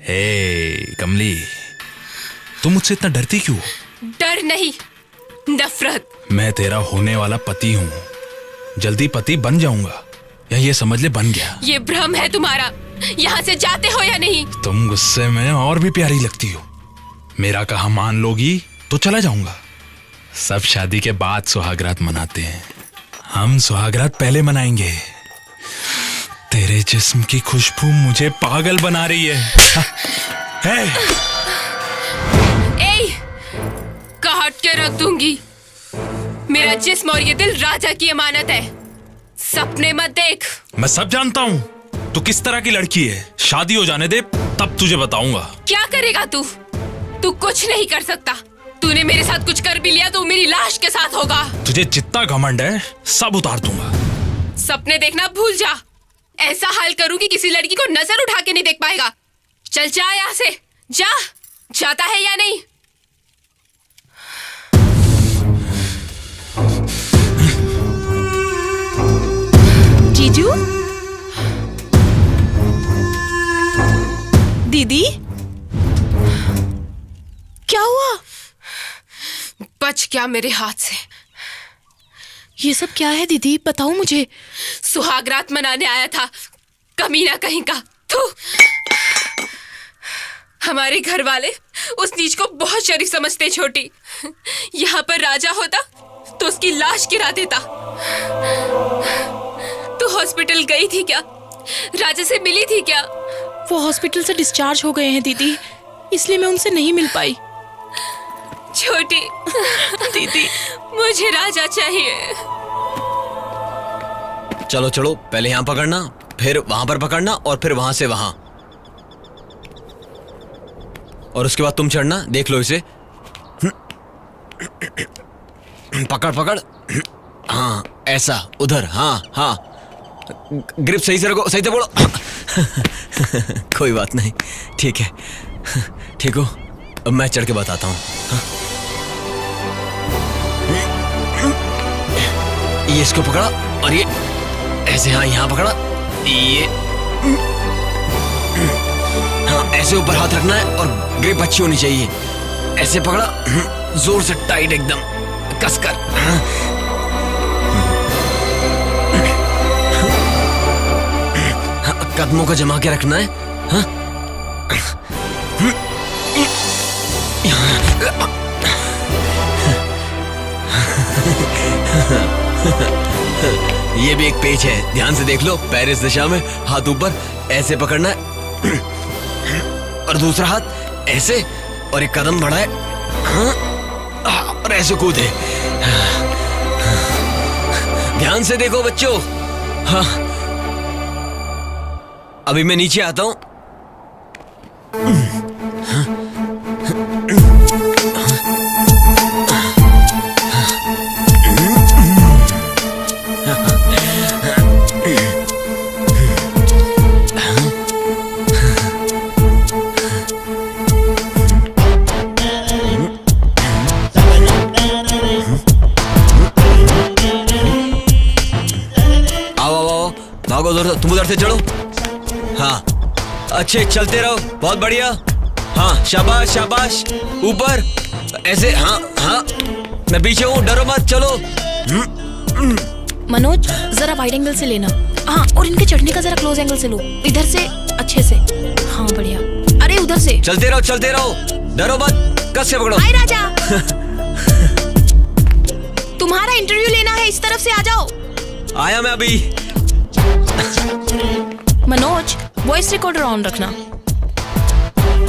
हे कमली, तुम मुझसे इतना डरती क्यों? डर नहीं, नफरत। मैं तेरा होने वाला पति हूँ। जल्दी पति बन जाऊंगा, या ये समझ ले बन गया। ये भ्रम है तुम्हारा। यहाँ से जाते हो या नहीं? तुम गुस्से में और भी प्यारी लगती हो। मेरा कहा मान लोगी तो चला जाऊंगा। सब शादी के बाद सुहागरात मनाते हैं, हम सुहागरात पहले मनाएंगे। तेरे जिस्म की खुशबू मुझे पागल बना रही है। ए, काट के रख दूंगी। मेरा जिस्म और ये दिल राजा की अमानत है। सपने मत देख। मैं सब जानता हूँ तू किस तरह की लड़की है। शादी हो जाने दे, तब तुझे बताऊंगा। क्या करेगा तू? तू कुछ नहीं कर सकता। तूने मेरे साथ कुछ कर भी लिया तो मेरी लाश के साथ होगा। तुझे जितना घमंड है सब उतार दूंगा। सपने देखना भूल जा। ऐसा हाल करूं कि किसी लड़की को नजर उठा के नहीं देख पाएगा। चल जा यहाँ से, जा। जाता है या नहीं? जीजू, दीदी, क्या हुआ? बच गया मेरे हाथ से। ये सब क्या है दीदी, बताओ मुझे। सुहागरात मनाने आया था, कमीना कहीं का। थू। हमारे घर वाले उस नीच को बहुत शरीफ समझते हैं छोटी। यहाँ पर राजा होता तो उसकी लाश गिरा देता। तू हॉस्पिटल गई थी क्या? राजा से मिली थी क्या? वो हॉस्पिटल से डिस्चार्ज हो गए हैं दीदी, इसलिए मैं उनसे नहीं मिल पाई। छोटी दीदी, मुझे राजा चाहिए। चलो चलो, पहले यहाँ पकड़ना, फिर वहां पर पकड़ना, और फिर वहां से वहां, और उसके बाद तुम चढ़ना। देख लो इसे। पकड़ पकड़। हाँ ऐसा, उधर। हाँ हाँ, ग्रिप सही से रखो, सही से बोलो। कोई बात नहीं, ठीक है। ठीक हो, अब मैं चढ़ के बताता हूँ। हाँ? ये इसको पकड़ा, और ये ऐसे। हाँ यहाँ पकड़ा, ये हाँ ऐसे ऊपर हाथ रखना है, और ग्रिप अच्छी होनी चाहिए। ऐसे पकड़ा, जोर से टाइट एकदम कसकर। हाँ, कदमों को जमा के रखना है। हाँ? ये भी एक पेच है, ध्यान से देख लो। पैर इस दिशा में, हाथ ऊपर, ऐसे पकड़ना है, और दूसरा हाथ ऐसे, और एक कदम बढ़ाए, हाँ, और ऐसे कूदे। ध्यान से देखो बच्चों। हाँ, अभी मैं नीचे आता हूं। भागो उधर, तुम उधर से चढ़ो। हाँ, अच्छे चलते रहो, बहुत बढ़िया। हाँ, शाबाश शाबाश, ऊपर ऐसे। हाँ हाँ, मैं पीछे हूँ, डरो मत, चलो। मनोज जरा वाइड एंगल से लेना। हाँ, और इनके चढ़ने का जरा क्लोज एंगल से लो, इधर से अच्छे से। हाँ बढ़िया, अरे उधर से। चलते रहो, डरो मत, कस से पकड़ो। हाय राजा। तुम्हारा इंटरव्यू लेना है, इस तरफ से आ जाओ। आया मैं अभी। मनोज वॉइस रिकॉर्डर ऑन रखना।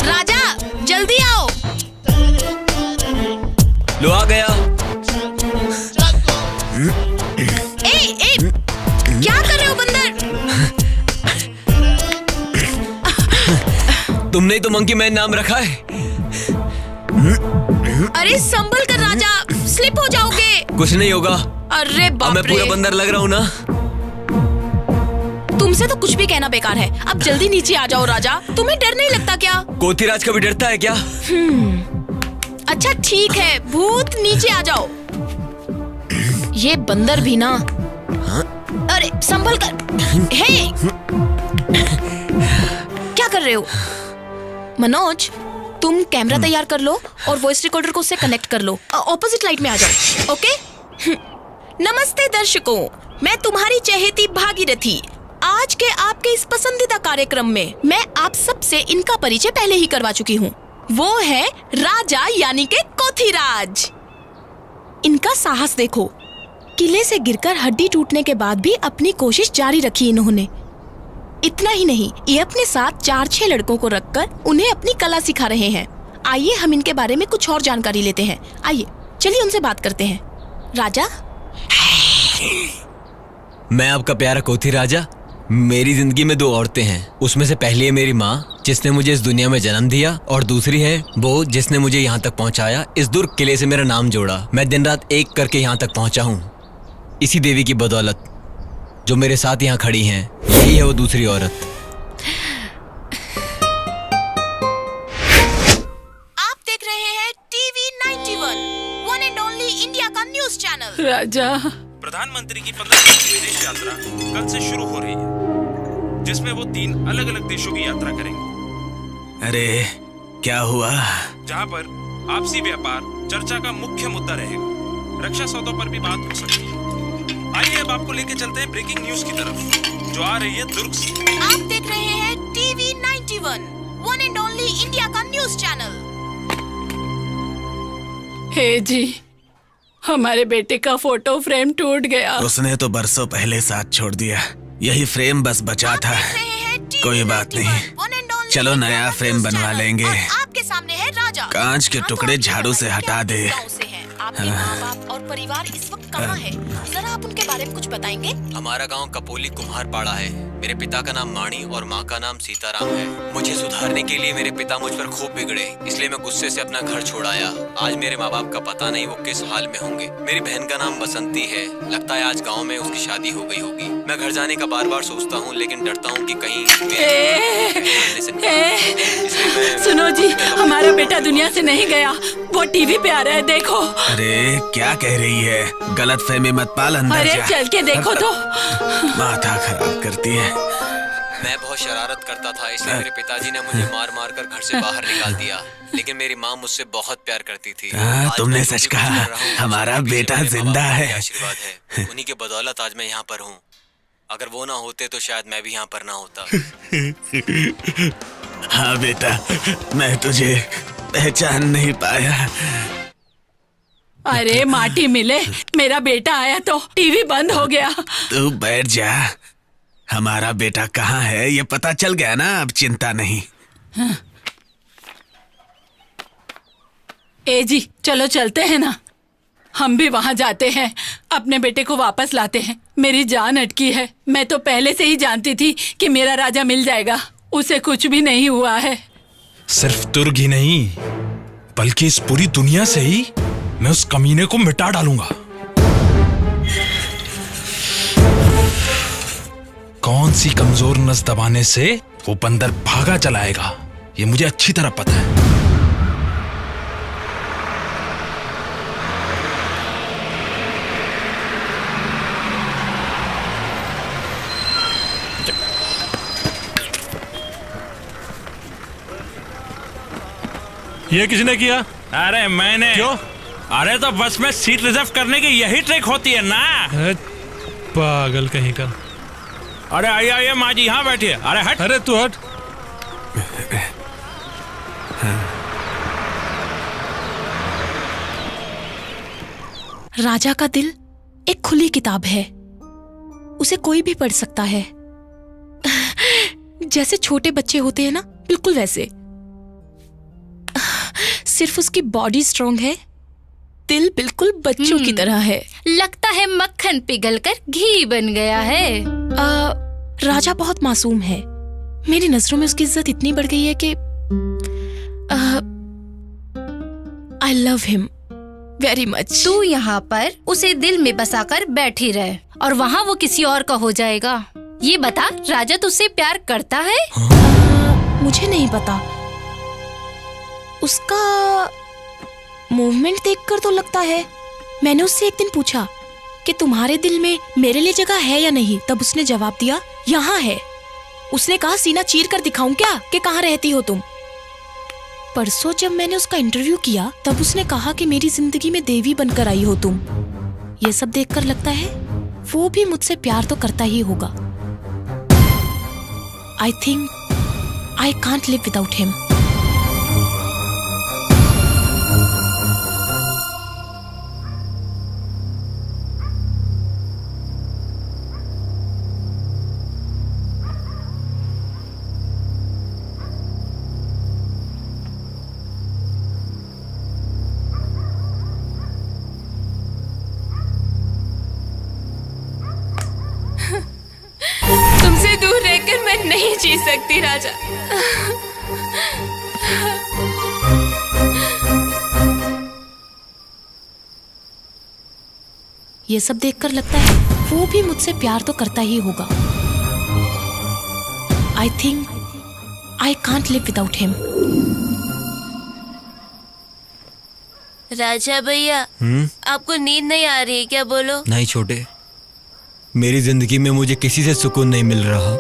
राजा जल्दी आओ। लो आ गया। ए, क्या कर रहे हो बंदर? तुमने ही तो मंकी मैन नाम रखा है। अरे संभल कर राजा, स्लिप हो जाओगे। कुछ नहीं होगा। अरे बाप मैं रे, पूरा बंदर लग रहा हूँ ना। तुमसे तो कुछ भी कहना बेकार है। अब जल्दी नीचे आ जाओ राजा। तुम्हें डर नहीं लगता क्या? कोथिराज कभी डरता है क्या? अच्छा ठीक है, भूत नीचे आ जाओ। ये बंदर भी ना। हाँ? अरे संभल कर। हे, क्या कर रहे हो? मनोज तुम कैमरा तैयार कर लो और वॉइस रिकॉर्डर को उससे कनेक्ट कर लो। ऑपोजिट लाइट में आ जाओ, ओके? नमस्ते दर्शकों, मैं तुम्हारी चहेती भागीरथी। आज के आपके इस पसंदीदा कार्यक्रम में मैं आप सबसे इनका परिचय पहले ही करवा चुकी हूँ। वो है राजा यानी के कोथिराज। इनका साहस देखो, किले से गिरकर हड्डी टूटने के बाद भी अपनी कोशिश जारी रखी इन्होंने। इतना ही नहीं, ये अपने साथ 4-6 लड़कों को रखकर उन्हें अपनी कला सिखा रहे हैं। आइए हम इनके बारे में कुछ और जानकारी लेते हैं। आइए चलिए उनसे बात करते हैं। राजा। मैं आपका प्यारा कोथिराजा। मेरी जिंदगी में 2 औरतें हैं। उसमें से पहली है मेरी माँ, जिसने मुझे इस दुनिया में जन्म दिया, और दूसरी है वो जिसने मुझे यहाँ तक पहुँचाया, इस दूर किले से मेरा नाम जोड़ा। मैं दिन रात एक करके यहाँ तक पहुँचा हूँ, इसी देवी की बदौलत। जो मेरे साथ यहाँ खड़ी हैं, यही है वो दूसरी औरत। आप देख रहे हैं TV 91, one and only India का न्यूज चैनल। राजा, प्रधानमंत्री की 15 दिन की विदेश यात्रा कल से शुरू हो रही है, जिसमें वो 3 अलग अलग देशों की यात्रा करेंगे। अरे क्या हुआ? जहां पर आपसी व्यापार चर्चा का मुख्य मुद्दा रहेगा। रक्षा सौदों पर भी बात हो सकती है। आइए अब आपको लेके चलते हैं ब्रेकिंग न्यूज की तरफ, जो आ रही है दुर्ग से। आप देख रहे हैं TV 91, one and only India का न्यूज चैनल। हे जी, हमारे बेटे का फोटो फ्रेम टूट गया। उसने तो बरसों पहले साथ छोड़ दिया, यही फ्रेम बस बचा था। कोई बात नहीं, चलो नया फ्रेम बनवा लेंगे। आपके सामने है राजा। कांच के टुकड़े झाड़ू से हटा दे। आपके माँ बाप और परिवार इस वक्त कहाँ है? जरा आप उनके बारे में कुछ बताएंगे? हमारा गांव कपोली कुम्हारपाड़ा है। मेरे पिता का नाम माणी और माँ का नाम सीताराम है। मुझे सुधारने के लिए मेरे पिता मुझ पर खूब बिगड़े, इसलिए मैं गुस्से से अपना घर छोड़ आया। आज मेरे माँ बाप का पता नहीं वो किस हाल में होंगे। मेरी बहन का नाम बसंती है। लगता है आज गाँव में उसकी शादी हो गई होगी। मैं घर जाने का बार बार सोचता हूँ, लेकिन डरता हूँ कि कहीं सुनो जी, हमारा बेटा दुनिया से नहीं गया, वो टीवी पे आ रहा है, देखो। अरे क्या कह रही है? गलत फहमी मत पाल, अंदर अरे जा। चल के देखो तो। माथा खराब करती है। मैं बहुत शरारत करता था, इसलिए मेरे पिताजी ने मुझे मार मार कर घर से बाहर निकाल दिया। लेकिन मेरी माँ मुझसे बहुत प्यार करती थी। तुमने सच कहा, हमारा बेटा जिंदा है। आशीर्वाद है, उन्हीं के बदौलत आज मैं यहाँ पर हूँ। अगर वो ना होते तो शायद मैं भी यहाँ पर ना होता। हाँ बेटा, मैं तुझे पहचान नहीं पाया। अरे माटी मिले, मेरा बेटा आया तो टीवी बंद हो गया। तू बैठ जा, हमारा बेटा कहाँ है ये पता चल गया ना, अब चिंता नहीं। ए जी, चलो चलते हैं ना। हम भी वहाँ जाते हैं, अपने बेटे को वापस लाते हैं। मेरी जान अटकी है। मैं तो पहले से ही जानती थी कि मेरा राजा मिल जाएगा। उसे कुछ भी नहीं हुआ है। सिर्फ तुर्ग ही नहीं, बल्कि इस पूरी दुनिया से ही मैं उस कमीने को मिटा डालूंगा। कौन सी कमजोर नस दबाने से वो बंदर भागा चलाएगा, ये मुझे अच्छी तरह पता है। ये किसने किया? अरे मैंने। क्यों? अरे तो बस में सीट रिजर्व करने की यही ट्रिक होती है ना। पागल कहीं का। अरे आइए आइए माँ जी, यहाँ बैठिए। अरे हट। अरे तू हट। राजा का दिल एक खुली किताब है, उसे कोई भी पढ़ सकता है। जैसे छोटे बच्चे होते हैं ना, बिल्कुल वैसे। सिर्फ उसकी बॉडी स्ट्रांग है, दिल बिल्कुल बच्चों की तरह है। लगता है मक्खन पिघलकर घी बन गया है। राजा बहुत मासूम है। मेरी नजरों में उसकी इज्जत इतनी बढ़ गई है कि I love him very much. तू यहाँ पर उसे दिल में बसाकर बैठी रहे और वहाँ वो किसी और का हो जाएगा। ये बता, राजा तुझसे प्यार करता है? मुझे नहीं पता। उसका मूवमेंट देखकर तो लगता है। मैंने उससे एक दिन पूछा कि तुम्हारे दिल में मेरे लिए जगह है या नहीं, तब उसने जवाब दिया यहाँ है। उसने कहा सीना चीर कर दिखाऊं क्या कि कहाँ रहती हो तुम। परसों जब मैंने उसका इंटरव्यू किया, तब उसने कहा कि मेरी जिंदगी में देवी बनकर आई हो तुम। ये सब देखकर लगता है वो भी मुझसे प्यार तो करता ही होगा। I think I can't live without him. तुमसे दूर रहकर मैं नहीं जी सकती राजा। ये सब देखकर लगता है वो भी मुझसे प्यार तो करता ही होगा। I think I can't live without him. Raja भैया, आपको नींद नहीं आ रही है क्या? बोलो। नहीं छोटे, मेरी जिंदगी में मुझे किसी से सुकून नहीं मिल रहा।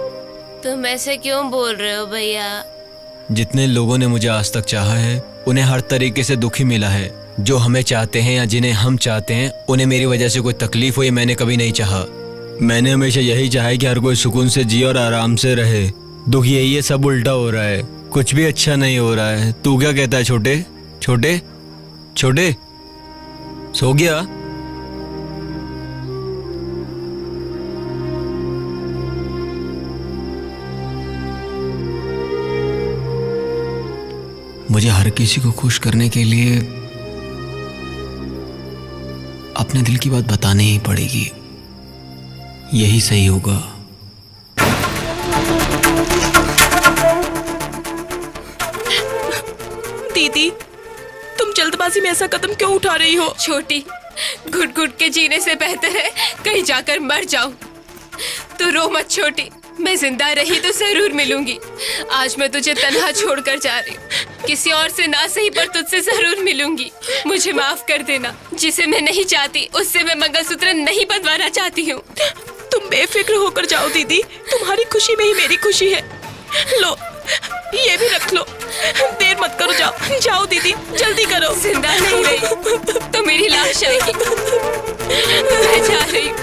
तुम ऐसे क्यों बोल रहे हो भैया? जितने लोगों ने मुझे आज तक चाहा है, उन्हें हर तरीके से दुखी मिला है। जो हमें चाहते हैं या जिन्हें हम चाहते हैं, उन्हें मेरी वजह से कोई तकलीफ हो, ये मैंने कभी नहीं चाहा। मैंने हमेशा यही चाहा है कि हर कोई सुकून से जिए और आराम से रहे। दुख यही है, सब उल्टा हो रहा है, कुछ भी अच्छा नहीं हो रहा है। तू क्या कहता है छोटे? छोटे छोटे सो गया? मुझे हर किसी को खुश करने के लिए अपने दिल की बात बतानी ही पड़ेगी, यही सही होगा। दीदी, तुम जल्दबाजी में ऐसा कदम क्यों उठा रही हो? छोटी, घुट घुट के जीने से बेहतर है कहीं जाकर मर जाऊं। तू रो मत छोटी, मैं जिंदा रही तो जरूर मिलूंगी। आज मैं तुझे तन्हा छोड़कर जा रही हूँ। किसी और से ना सही पर तुझसे जरूर मिलूंगी। मुझे माफ कर देना। जिसे मैं नहीं चाहती उससे मैं मंगलसूत्र नहीं बंधवाना चाहती हूँ। तुम बेफिक्र होकर जाओ दीदी, तुम्हारी खुशी में ही मेरी खुशी है। लो, ये भी रख लो। देर मत करो, जाओ जाओ दीदी, जल्दी करो। जिंदा नहीं रही तो मेरी लाश आएगी। मैं जा रही हूँ।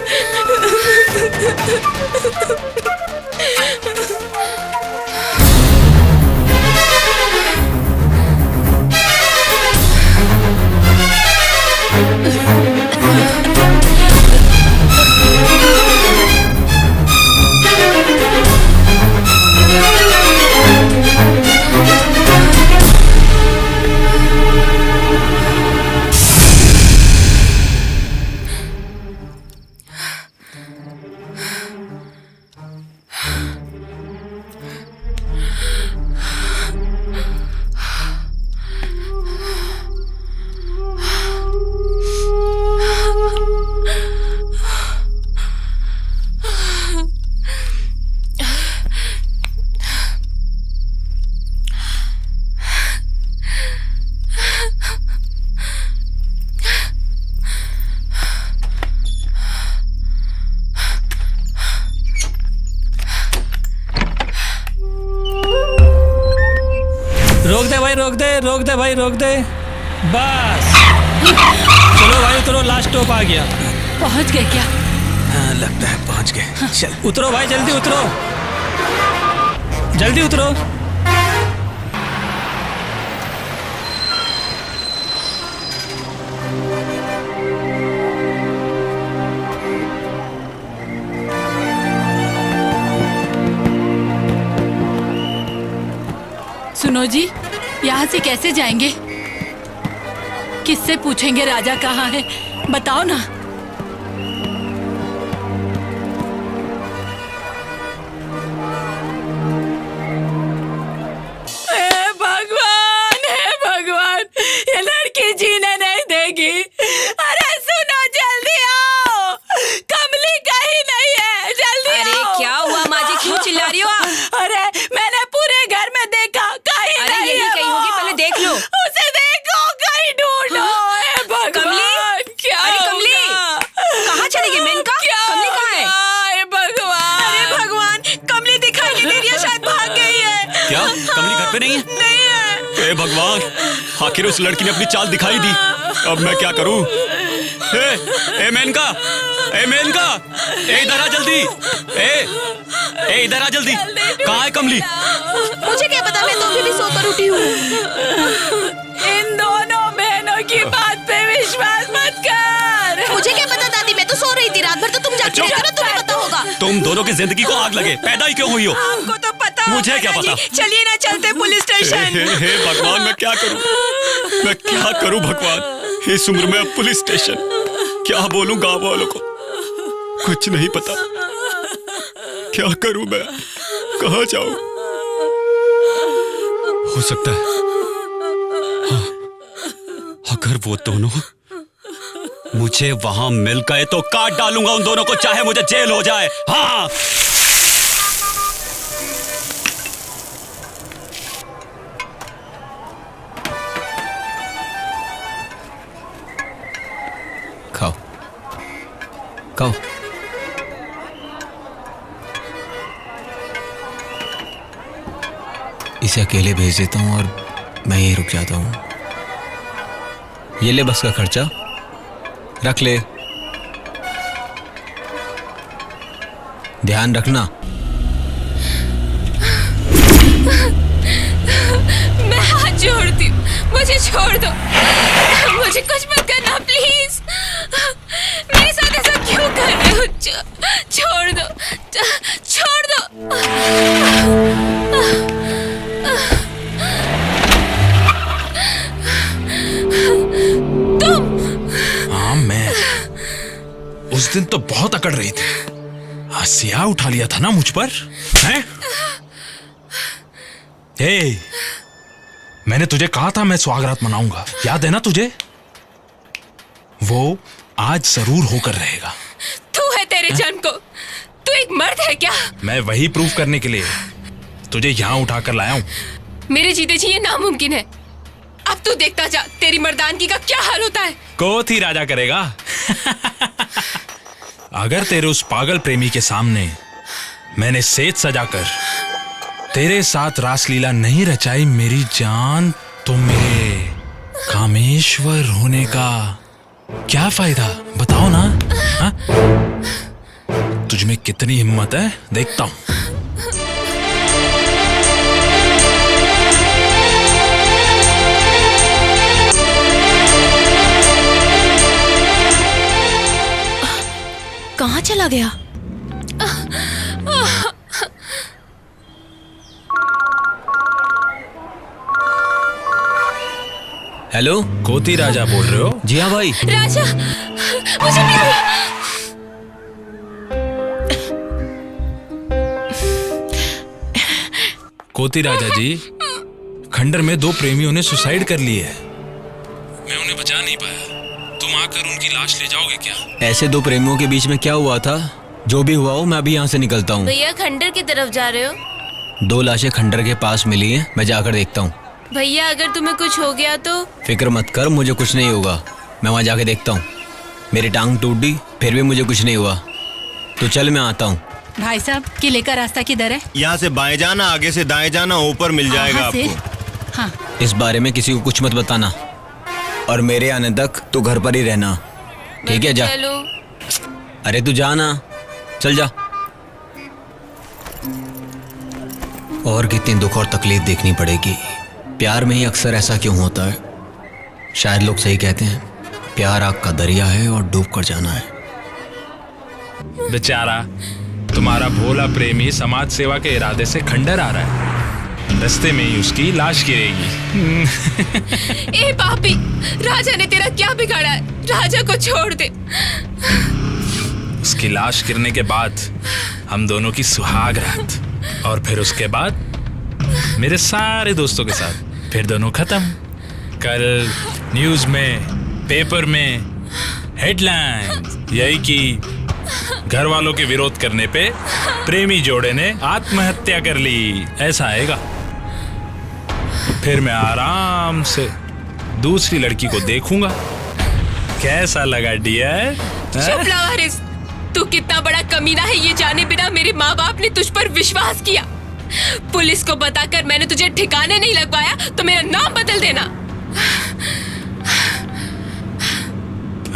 रोक दे भाई, रोक दे। बस चलो भाई उतरो, लास्ट स्टॉप आ गया। पहुंच गए क्या? हाँ, लगता है पहुंच गए। चल उतरो भाई, जल्दी उतरो, जल्दी उतरो। सुनो जी, यहाँ से कैसे जाएंगे? किससे पूछेंगे राजा कहाँ है? बताओ ना। हे भगवान, ये लड़की जीने नहीं देगी। अरे सुनो, जल्दी आओ, कमली कहीं नहीं है, जल्दी अरे आओ। क्या हुआ माँ जी, क्यों चिल्ला रही हो आप? अरे मैंने पूरे घर में देखा, कहीं अरे नहीं यही है कहीं वो। होगी, पहले देख लो। उसे देखो, कहीं ढूंढो। हे भगवान, कमली? क्या अरे कमली, होगा? कहाँ चली गई मेनका? क्या कमली कहाँ है? होगा? हे भगवान, अरे भगवान, कमली दिखाई नहीं दे रही है, शायद भाग गई है। क्या कमली घर पे नहीं है? नहीं है। हे भगवान, आखिर उस लड़की ने अपनी चाल दिखाई दी। अब मैं क्या करूं? ए मेनका, ए मेनका, ए इधर आ जल्दी। ए इधर आ जल्दी। कहाँ है कमली? मुझे क्या पता, मैं तो अभी भी सोकर उठी हूँ। इन दोनों बहनों की बात पे विश्वास मत कर। मुझे क्या पता दादी, मैं तो सो रही थी रात भर, तो तुम जाके देखो ना, तुम्हें पता होगा। तुम दोनों की जिंदगी को आग लगे, पैदा ही क्यों हुई हो? हमको तो पता मुझे होगा क्या ना पता? जी। चलिए ना, चलते पुलिस स्टेशन। हे भगवान, मैं क्या करूं? मैं क्या करूं भगवान? इस उम्र में अब पुलिस स्टेशन क्या बोलूं गांव वालों को? कुछ नहीं पता। क्या करूं मैं? कहाँ जाऊं? हो सकता है हाँ, अगर वो दोनों मुझे वहां मिल गए तो काट डालूंगा उन दोनों को, चाहे मुझे जेल हो जाए। हाँ खाओ खाओ। इसे अकेले भेज देता हूँ और मैं यहीं रुक जाता हूँ। ये ले बस का खर्चा, रख ले, ध्यान रखना। मैं हाथ जोड़ती हूँ, मुझे छोड़ दो, मुझे कुछ मत करना प्लीज। मेरे साथ ऐसा क्यों कर रहे हो? छोड़ दो, छोड़ दो। हाँ, मैं उस दिन तो बहुत अकड़ रही थी। हंसिया उठा लिया था ना मुझ पर, हैं? ए, मैंने तुझे कहा था मैं स्वागरात मनाऊंगा, याद है ना तुझे? वो आज जरूर होकर रहेगा। तू है तेरे जन्म को, तू एक मर्द है क्या? मैं वही प्रूव करने के लिए तुझे यहाँ उठाकर लाया हूँ। मेरे जीते जी ये नामुमकिन है। अब तू देखता जा तेरी मर्दानगी का क्या हाल होता है। कोत ही राजा करेगा। अगर तेरे उस पागल प्रेमी के सामने मैंने सेज सजाकर तेरे साथ रासलीला नहीं रचाई मेरी जान, तो मेरे कामेश्वर होने का क्या फायदा? बताओ ना। हा? तुझ में कितनी हिम्मत है, देखता हूं। कहाँ चला गया? हेलो, कोती राजा बोल रहे हो? जी हाँ भाई। राजा, मुझे मिलो। कोती राजा जी, खंडर में 2 प्रेमियों ने सुसाइड कर ली है। मैं उन्हें बचा नहीं पाया। तुम आकर उनकी लाश ले जाओगे क्या? ऐसे 2 प्रेमियों के बीच में क्या हुआ था? जो भी हुआ हो, मैं अभी यहाँ से निकलता हूँ। भैया खंडर की तरफ जा रहे हो? 2 लाशें खंडर के पास मिली हैं, मैं जाकर देखता हूँ। भैया अगर तुम्हें कुछ हो गया तो? फिक्र मत कर, मुझे कुछ नहीं होगा। मैं वहाँ जाके देखता हूँ। मेरी टांग टूट दी, फिर भी मुझे कुछ नहीं हुआ। तो चल, मैं आता हूँ। भाई साहब, किले का रास्ता किधर है? यहाँ से बाएं जाना, आगे से दाएं जाना, ऊपर मिल जाएगा वहाँ से? आपको। हाँ। इस बारे में किसी को कुछ मत बताना और मेरे आने तक तू घर पर ही रहना, ठीक है? जा। चलो। अरे तू जा ना, चल जा। और कितनी दुख और तकलीफ देखनी पड़ेगी। प्यार में ही अक्सर ऐसा क्यों होता है? शायद लोग सही कहते हैं, प्यार आग का दरिया है और डूब कर जाना है। बेचारा तुम्हारा भोला प्रेमी समाज सेवा के इरादे से खंडर आ रहा है, रास्ते में ही उसकी लाश गिरेगी। ए पापी, राजा ने तेरा क्या बिगाड़ा है? राजा को छोड़ दे। उसकी लाश गिरने के बाद हम दोनों की सुहाग रात, और फिर उसके बाद मेरे सारे दोस्तों के साथ फिर दोनों खत्म। कल न्यूज में, पेपर में हेडलाइन यही कि घर वालों के विरोध करने पे प्रेमी जोड़े ने आत्महत्या कर ली, ऐसा आएगा। फिर मैं आराम से दूसरी लड़की को देखूंगा। कैसा लगा डियर? चुप लावारिस, तू कितना बड़ा कमीना है ये जाने बिना मेरे माँ बाप ने तुझ पर विश्वास किया। पुलिस को बताकर मैंने तुझे ठिकाने नहीं लगवाया तो मेरा नाम बदल देना।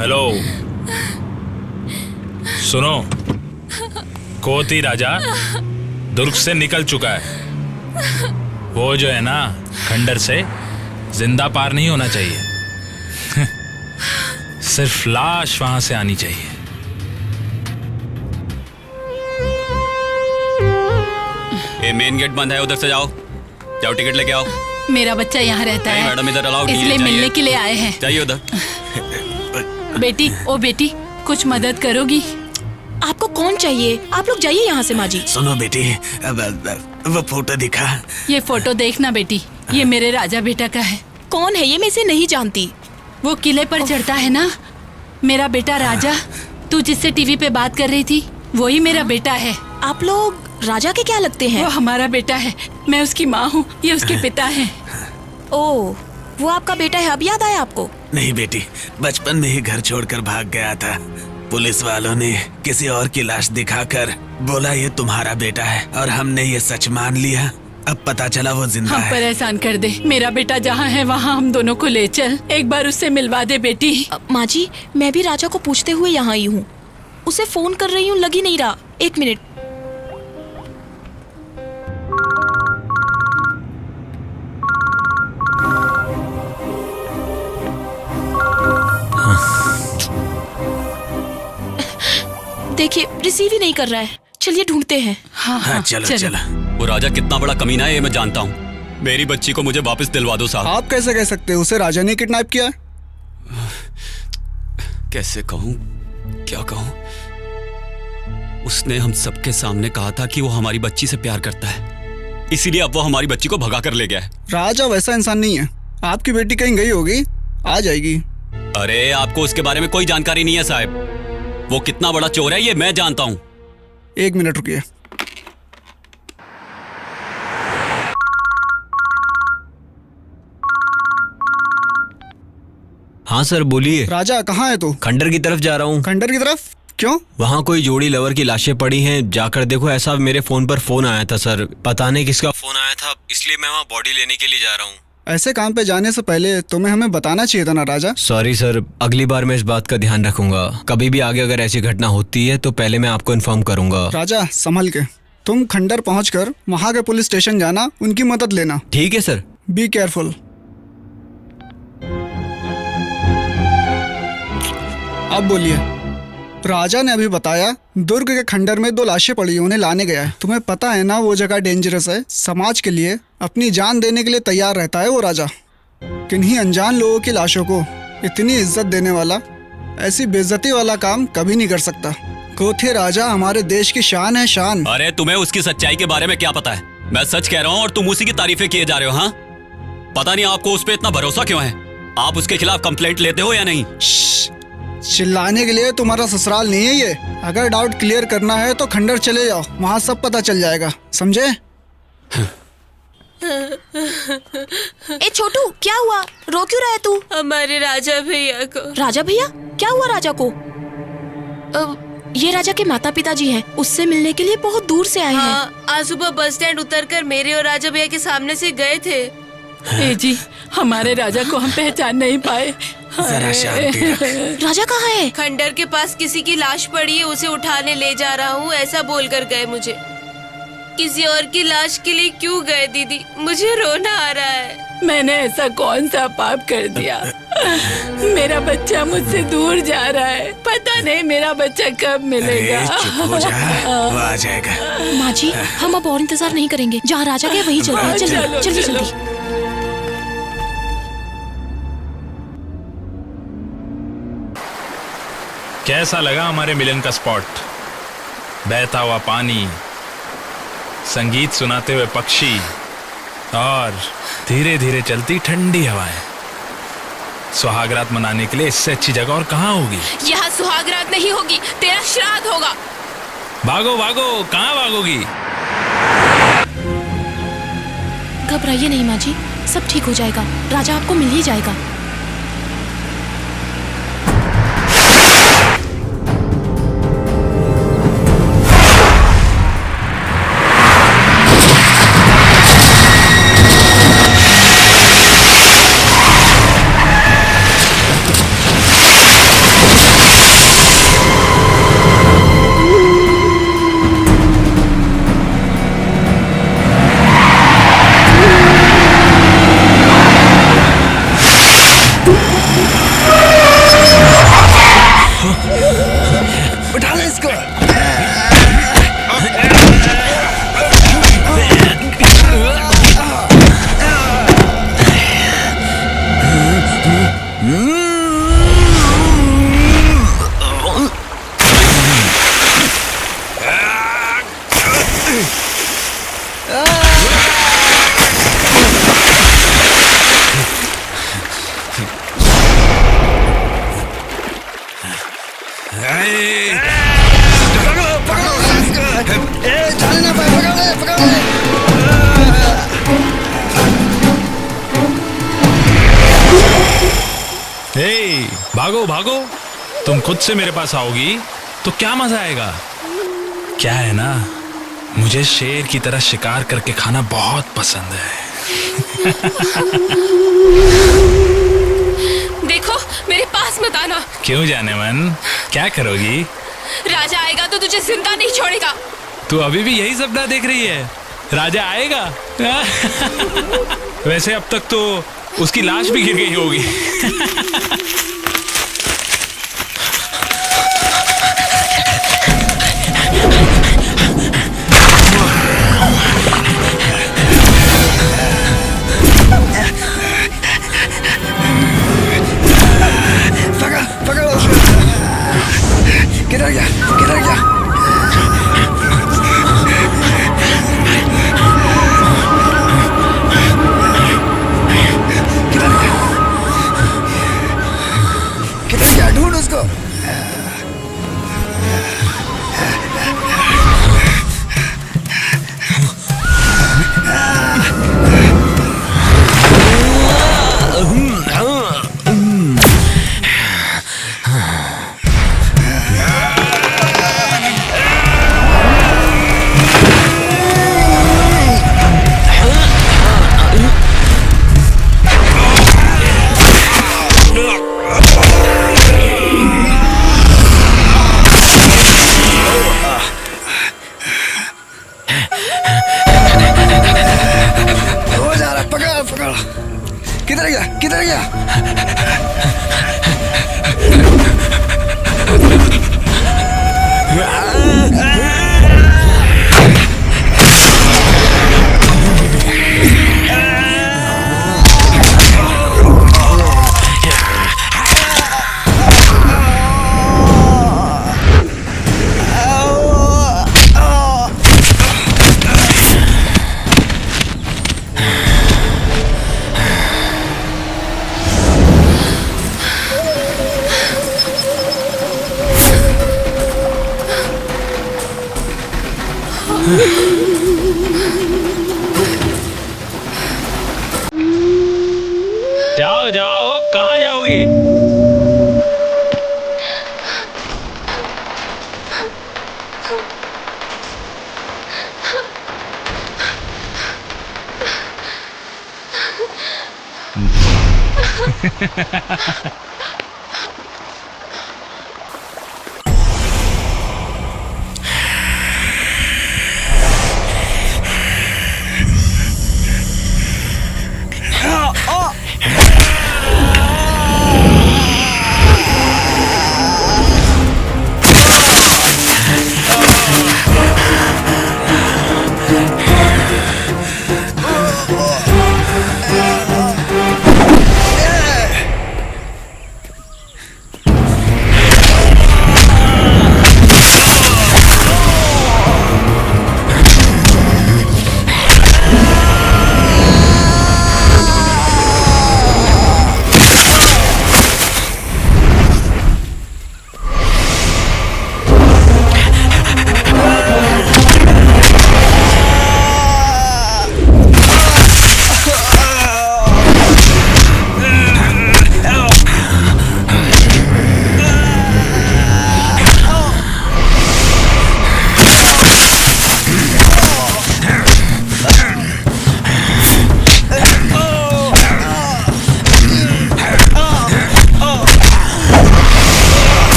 हेलो, सुनो, कोती राजा दुर्ग से निकल चुका है। वो जो है ना, खंडर से जिंदा पार नहीं होना चाहिए। सिर्फ लाश वहां से आनी चाहिए। ये मेन गेट बंद है, उधर से जाओ, जाओ टिकट लेके आओ। मेरा बच्चा यहाँ रहता नहीं है मैडम, इधर अलाउ नहीं है, इसलिए चाहिए। मिलने के लिए आए हैं। चाहिए उधर। बेटी, ओ बेटी, कुछ मदद करोगी? आपको कौन चाहिए? आप लोग जाइए यहाँ से। माँ जी सुनो बेटी, वो फोटो दिखा। ये फोटो देखना बेटी, ये मेरे राजा बेटा का है। कौन है ये? मैं इसे नहीं जानती। वो किले पर चढ़ता है ना, मेरा बेटा राजा। तू जिससे टीवी पे बात कर रही थी वही मेरा बेटा है। आप लोग राजा के क्या लगते हैं? वो हमारा बेटा है, मैं उसकी माँ हूँ, ये उसके पिता हैं। ओह, वो आपका बेटा है। अब याद आया आपको? नहीं बेटी, बचपन में ही घर छोड़कर भाग गया था। पुलिस वालों ने किसी और की लाश दिखाकर बोला ये तुम्हारा बेटा है, और हमने ये सच मान लिया। अब पता चला वो जिंदा हम है। पर एहसान कर दे, मेरा बेटा जहाँ है वहाँ हम दोनों को ले चल, एक बार उससे मिलवा दे बेटी। माँ जी, मैं भी राजा को पूछते हुए यहाँ आई हूँ। उसे फोन कर रही हूँ, लग ही नहीं रहा। एक मिनट। देखिए, रिसीव ही नहीं कर रहा है। चलिए ढूंढते हैं। हाँ, चलो चलो। वो राजा कितना बड़ा कमीना है ये मैं जानता हूँ। मेरी बच्ची को मुझे वापस दिलवा दो साहब। आप कैसे कह सकते हो? उसे राजा ने किडनैप किया है। कैसे कहूँ, क्या कहूँ? उसने हम सबके सामने कहा था कि वो हमारी बच्ची से प्यार करता है, इसीलिए अब वो हमारी बच्ची को भगा कर ले गया है। राजा वैसा इंसान नहीं है। आपकी बेटी कहीं गई होगी, आ जाएगी। अरे आपको उसके बारे में कोई जानकारी नहीं है साहब। वो कितना बड़ा चोर है ये मैं जानता हूँ। एक मिनट रुकिए। हाँ सर, बोलिए। राजा कहाँ है तू? खंडर की तरफ जा रहा हूँ। खंडर की तरफ? क्यों? वहाँ कोई जोड़ी लवर की लाशें पड़ी हैं, जाकर देखो। ऐसा मेरे फोन पर फोन आया था सर, पता नहीं किसका फोन आया था, इसलिए मैं वहाँ बॉडी लेने के लिए जा रहा हूँ। ऐसे काम पे जाने से पहले तुम्हें हमें बताना चाहिए था ना राजा। सॉरी सर, अगली बार मैं इस बात का ध्यान रखूंगा। कभी भी आगे अगर ऐसी घटना होती है तो पहले मैं आपको इन्फॉर्म करूंगा। राजा संभल के। तुम खंडर पहुंचकर वहाँ के पुलिस स्टेशन जाना, उनकी मदद लेना। ठीक है सर। Be careful. अब बोलिए। राजा ने अभी बताया दुर्ग के खंडर में 2 लाशें पड़ी, उन्हें लाने गया है। तुम्हें पता है ना वो जगह डेंजरस है। समाज के लिए अपनी जान देने के लिए तैयार रहता है वो राजा। किन्हीं अनजान लोगों की लाशों को इतनी इज्जत देने वाला ऐसी बेइज्जती वाला काम कभी नहीं कर सकता। कोथे राजा हमारे देश की शान है, शान। अरे तुम्हें उसकी सच्चाई के बारे में क्या पता है? मैं सच कह रहा हूँ और तुम उसी की तारीफें किए जा रहे हो। हाँ, पता नहीं आपको उस पर इतना भरोसा क्यों है। आप उसके खिलाफ कंप्लेंट लेते हो या नहीं? चिल्लाने के लिए तुम्हारा ससुराल नहीं है ये। अगर डाउट क्लियर करना है तो खंडर चले जाओ, वहाँ सब पता चल जाएगा, समझे? ए छोटू, क्या हुआ? रो क्यों रहा है तू? हमारे राजा भैया को। राजा भैया? क्या हुआ राजा को? ये राजा के माता पिता जी हैं, उससे मिलने के लिए बहुत दूर से आए हैं। आज सुबह बस स्टैंड उतरकर मेरे और राजा भैया के सामने से गए थे। ए जी, हमारे राजा को हम पहचान नहीं पाए। जरा शांति रख। राजा कहाँ है? खंडर के पास किसी की लाश पड़ी है, उसे उठाने ले जा रहा हूँ, ऐसा बोलकर गए मुझे। किसी और की लाश के लिए क्यों गए दीदी? मुझे रोना आ रहा है। मैंने ऐसा कौन सा पाप कर दिया? मेरा बच्चा मुझसे दूर जा रहा है, पता नहीं मेरा बच्चा कब मिलेगा। अरे चुप हो जा, वो आ जाएगा। माँ जी, हम अब और इंतजार नहीं करेंगे, जहाँ राजा गए वहीं चलते हैं। चलो, जल्दी जल्दी चलो। जल्दी। कैसा लगा हमारे मिलन का स्पॉट? बहता हुआ पानी, संगीत सुनाते हुए पक्षी और धीरे धीरे चलती ठंडी हवाएं। सुहागरात मनाने के लिए इससे अच्छी जगह और कहाँ होगी? यहाँ सुहागरात नहीं होगी, तेरा श्राद्ध होगा। भागो भागो, कहाँ भागोगी? घबराइए नहीं माँ जी, सब ठीक हो जाएगा, राजा आपको मिल ही जाएगा। भागो भागो, तुम खुद से मेरे पास आओगी तो क्या मजा आएगा। क्या है ना, मुझे शेर की तरह शिकार करके खाना बहुत पसंद है। देखो, मेरे पास मत आना। क्यों जाने मन, क्या करोगी? राजा आएगा तो तुझे जिंदा नहीं छोड़ेगा। तू अभी भी यही सपना देख रही है? राजा आएगा? वैसे अब तक तो उसकी लाश भी गिर गई होगी। किधर गया, किधर गया? किधर गया? ढूंढ उसको। किधर गया, किधर गया? जाओ जाओ, कहाँ जाओगी?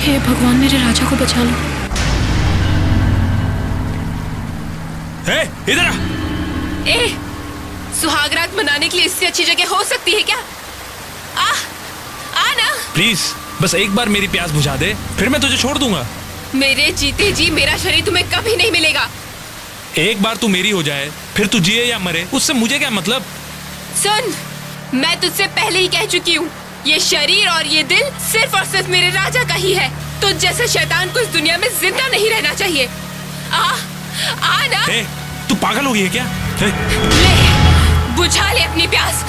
हे भगवान, मेरे राजा को बचा लो। इधर आ। ए, सुहागरात मनाने के लिए इससे अच्छी जगह हो सकती है क्या? आ ना। प्लीज बस एक बार मेरी प्यास बुझा दे, फिर मैं तुझे छोड़ दूंगा। मेरे जीते जी मेरा शरीर तुम्हें कभी नहीं मिलेगा। एक बार तू मेरी हो जाए, फिर तू जिए या मरे, उससे मुझे क्या मतलब? सुन, मैं तुझसे पहले ही कह चुकी हूँ, ये शरीर और ये दिल सिर्फ और सिर्फ मेरे राजा का ही है। तुझ जैसे शैतान को इस दुनिया में जिंदा नहीं रहना चाहिए। आ ना। तू पागल हो गई है क्या? ले, बुझा ले अपनी प्यास।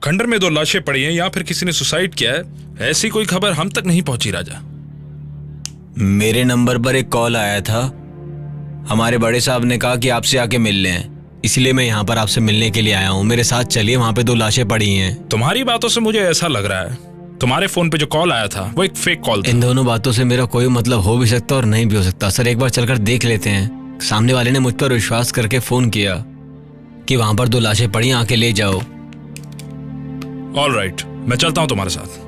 खंडर में 2 लाशें पड़ी हैं, या फिर किसी ने सुसाइड किया है, ऐसी कोई खबर हम तक नहीं पहुंची राजा। मेरे नंबर पर एक कॉल आया था। हमारे बड़े साहब ने कहा कि आपसे आके मिल लें, इसलिए मैं यहाँ पर आपसे मिलने के लिए आया हूँ। मेरे साथ चलिए, वहाँ पे 2 लाशें पड़ी हैं। तुम्हारी बातों से मुझे ऐसा लग रहा है तुम्हारे फोन पे जो कॉल आया था वो एक फेक कॉल था। इन दोनों बातों से मेरा कोई मतलब हो भी सकता और नहीं भी हो सकता। सर, एक बार चलकर देख लेते हैं। सामने वाले ने मुझ पर विश्वास करके फोन किया कि वहाँ पर 2 लाशें पड़ी, आके ले जाओ। ऑलराइट, मैं चलता हूँ तुम्हारे साथ।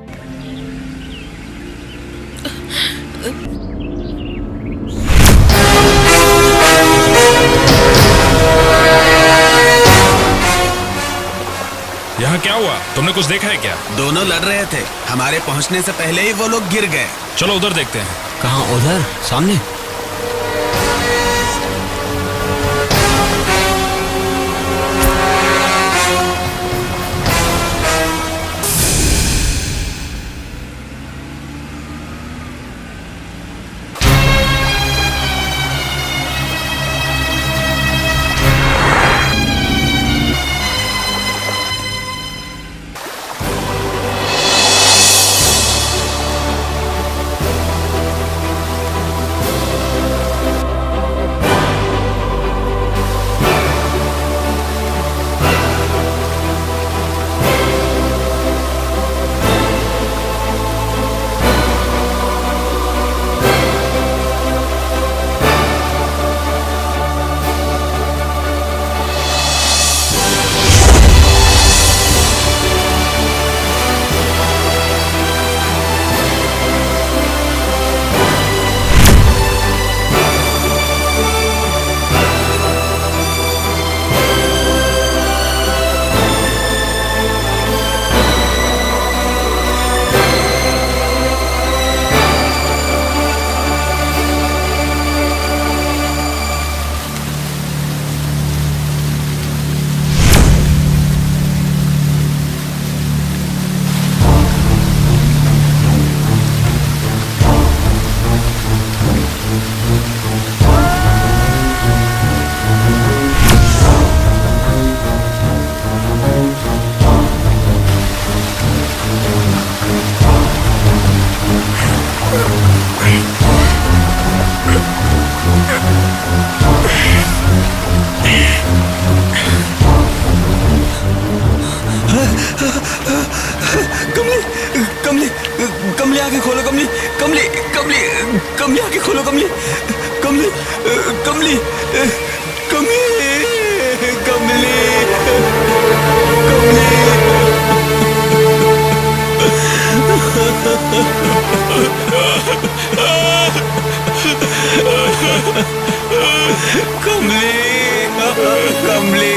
यहाँ क्या हुआ? तुमने कुछ देखा है क्या? दोनों लड़ रहे थे, हमारे पहुंचने से पहले ही वो लोग गिर गए। चलो उधर देखते हैं। कहाँ? उधर सामने? कमली कमली कमली आके खोलो कमली कमली कमली कमली आके खोलो कमली कमली कमली कमली कमली कमली कमली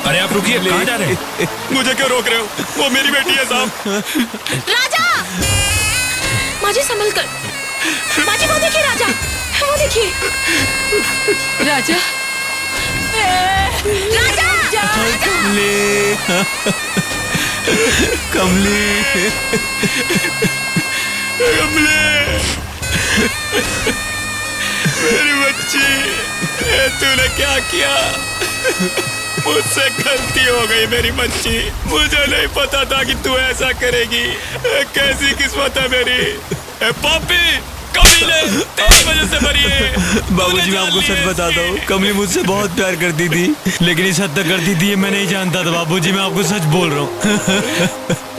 अरे आप रुकिए, कहाँ जा रहे हैं? मुझे क्यों रोक रहे हो? वो मेरी बेटी है साहब। राजा, माजी संभल कर। माजी वो देखिए राजा, वो देखिए राजा। राजा, कमली कमली कमली मेरी बच्ची, तूने क्या किया? मुझसे गलती हो गई मेरी बच्ची। मुझे नहीं पता था कि तू ऐसा करेगी। कैसी किस्मत है मेरी। पापी, कमीने, तेरी वजह से मरी है। बाबूजी, मैं आपको सच बताता हूँ, कमली मुझसे बहुत प्यार करती थी, लेकिन इस हद तक करती थी ये मैं नहीं जानता था। बाबूजी, मैं आपको सच बोल रहा हूँ।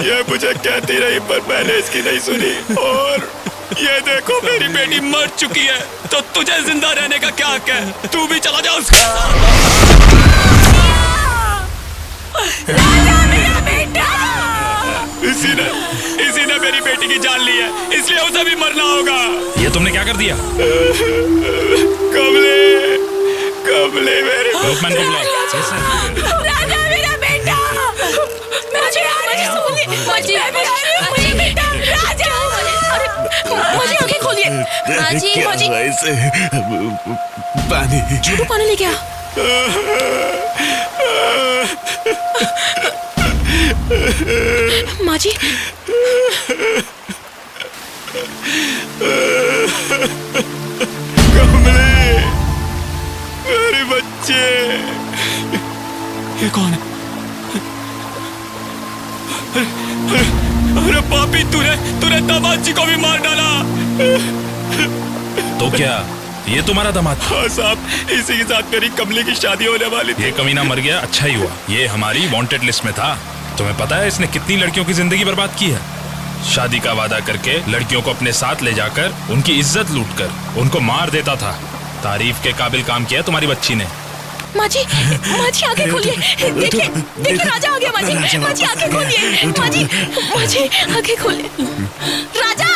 ये मुझे कहती रही पर मैंने इसकी नहीं सुनी। और ये देखो मेरी बेटी मर चुकी है, तो तुझे जिंदा रहने का क्या हक है? तू भी चला जा उसके साथ। राजा मेरा बेटा! इसी ने मेरी बेटी की जान ली है, इसलिए उसे भी मरना होगा। ये तुमने क्या कर दिया? कमले, कमले मेरी लोकमैन को बुलाओ। राजा मेरा बेटा! माजी, माजी बेटा, राजा! माजी आंखें खोलिए। माजी, माजी पानी, छोटू पानी लेके आ। माजी, कमले, मेरे बच्चे। ये कौन है? अरे पापी, तूने दामाद जी को भी मार डाला। तो क्या ये तुम्हारा दामाद था? हाँ साहब, इसी के साथ मेरी कमली की शादी होने वाली थी। ये कमीना मर गया, अच्छा ही हुआ। ये हमारी वांटेड लिस्ट में था। तुम्हें पता है इसने कितनी लड़कियों की जिंदगी बर्बाद की है? शादी का वादा करके लड़कियों को अपने साथ ले जाकर उनकी इज्जत लूटकर उनको मार देता था। तारीफ के काबिल काम किया तुम्हारी बच्ची ने। माजी, माजी आंखें खोलिए। देखिए, देखिए राजा आ गया। माजी, माजी आंखें खोलिए। माजी, माजी आंखें खोलिए। राजा!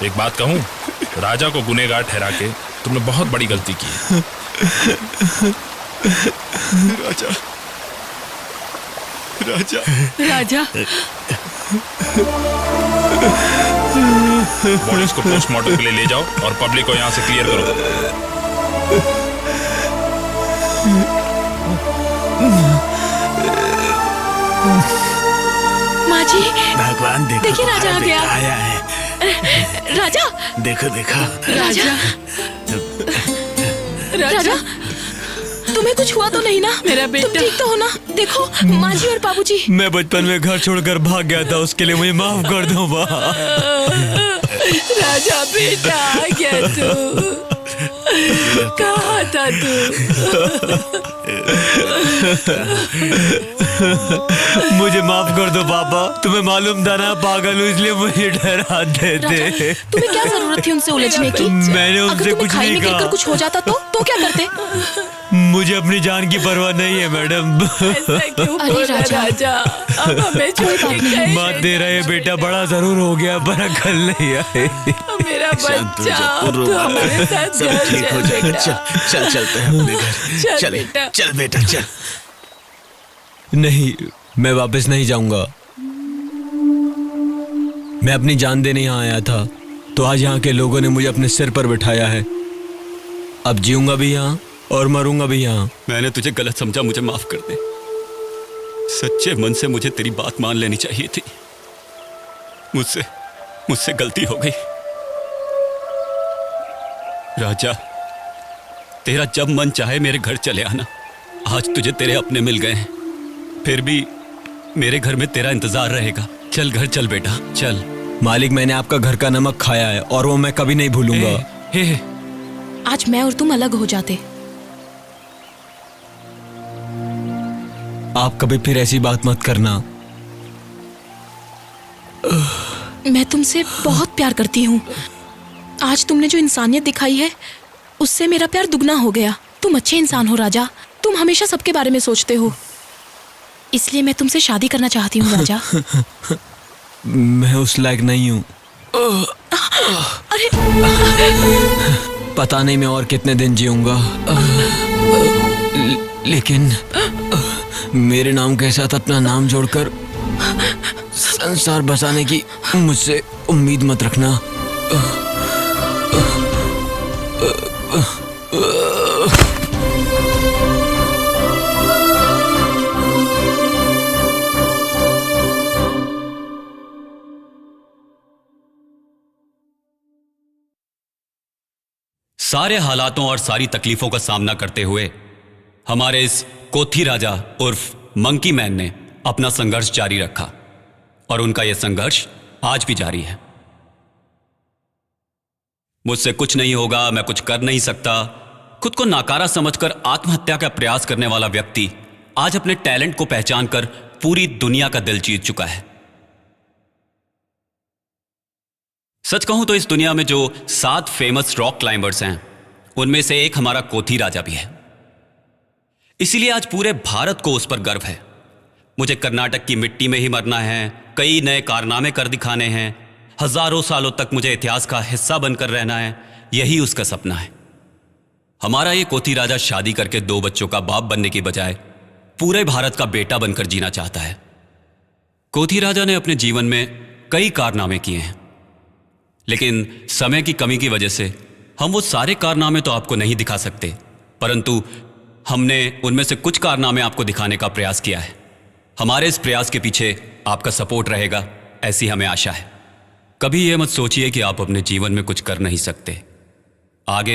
एक बात कहूँ, राजा को गुनहगार ठहरा के तुमने बहुत बड़ी गलती की है। राजा, राजा, राजा! पुलिस को पोस्टमार्टम के लिए ले जाओ और पब्लिक को यहाँ से क्लियर करो। माजी, भगवान देखो, देखिए राजा आ गया। आया है। राजा, देखो देखो। राजा, राजा, तुम्हें कुछ हुआ तो नहीं ना? मेरा बेटा। तुम ठीक तो हो ना? देखो माजी और बाबूजी। मैं बचपन में घर छोड़कर भाग गया था, उसके लिए मुझे माफ कर दो माँ। राजा बेटा, आ गया तू। कहाँ था तू? मुझे माफ कर दो पापा, तुम्हें मालूम था ना पागल हूँ, इसलिए मुझे डराते थे। तुम्हें क्या जरूरत थी उनसे उलझने की? मैंने उनसे अगर तुम्हें कुछ खाई नहीं में गिरकर कहा। कुछ हो जाता तो क्या करते? मुझे अपनी जान की परवाह नहीं है मैडम। अरे राजा, अब हमें छोड़ के माँ दे रहे बेटा बड़ा जरूर हो गया पर अकल नहीं आई। मेरा बच्चा, तू हमारे साथ सब घर ठीक हो चल जाएगा। बेटा। चल चलते हैं अपने घर। चल चल बेटा। चल बेटा चल। नहीं, मैं वापस नहीं जाऊंगा। मैं अपनी जान देने यहाँ आया था, तो आज यहाँ के लोगों ने मुझे अपने सिर पर बिठाया है। अब जीऊंगा भी यहाँ और मरूंगा भी यहाँ। मैंने तुझे गलत समझा, मुझे माफ कर दे। सच्चे मन से मुझे तेरी बात मान लेनी चाहिए थी। मुझसे गलती हो गई। राजा, तेरा जब मन चाहे मेरे घर चले आना। आज तुझे तेरे अपने मिल गए हैं, फिर भी मेरे घर में तेरा इंतजार रहेगा। चल घर चल बेटा, चल। मालिक, मैंने आपका घर का नमक खाया है और वो मैं कभी नहीं भूलूंगा। आज मैं और तुम अलग हो जाते। आप कभी फिर ऐसी बात मत करना। मैं तुमसे बहुत प्यार करती हूँ। आज तुमने जो इंसानियत दिखाई है उससे मेरा प्यार दुगना हो गया। तुम अच्छे इंसान हो राजा, तुम हमेशा सबके बारे में सोचते हो, इसलिए मैं तुमसे शादी करना चाहती हूँ राजा। मैं उस लायक नहीं हूँ। अरे पता नहीं मैं और कितने दिन जीऊंगा, लेकिन मेरे नाम के साथ अपना नाम जोड़कर संसार बसाने की मुझसे उम्मीद मत रखना। सारे हालातों और सारी तकलीफों का सामना करते हुए हमारे इस कोथी राजा उर्फ मंकी मैन ने अपना संघर्ष जारी रखा और उनका यह संघर्ष आज भी जारी है। मुझसे कुछ नहीं होगा, मैं कुछ कर नहीं सकता, खुद को नाकारा समझकर आत्महत्या का प्रयास करने वाला व्यक्ति आज अपने टैलेंट को पहचानकर पूरी दुनिया का दिल जीत चुका है। सच कहूं तो इस दुनिया में जो 7 फेमस रॉक क्लाइंबर्स हैं उनमें से एक हमारा कोथी राजा भी है। इसीलिए आज पूरे भारत को उस पर गर्व है। मुझे कर्नाटक की मिट्टी में ही मरना है, कई नए कारनामे कर दिखाने हैं, हजारों सालों तक मुझे इतिहास का हिस्सा बनकर रहना है, यही उसका सपना है। हमारा ये कोथी राजा शादी करके 2 बच्चों का बाप बनने की बजाय पूरे भारत का बेटा बनकर जीना चाहता है। कोथी राजा ने अपने जीवन में कई कारनामे किए हैं, लेकिन समय की कमी की वजह से हम वो सारे कारनामे तो आपको नहीं दिखा सकते, परंतु हमने उनमें से कुछ कारनामे आपको दिखाने का प्रयास किया है। हमारे इस प्रयास के पीछे आपका सपोर्ट रहेगा, ऐसी हमें आशा है। कभी यह मत सोचिए कि आप अपने जीवन में कुछ कर नहीं सकते। आगे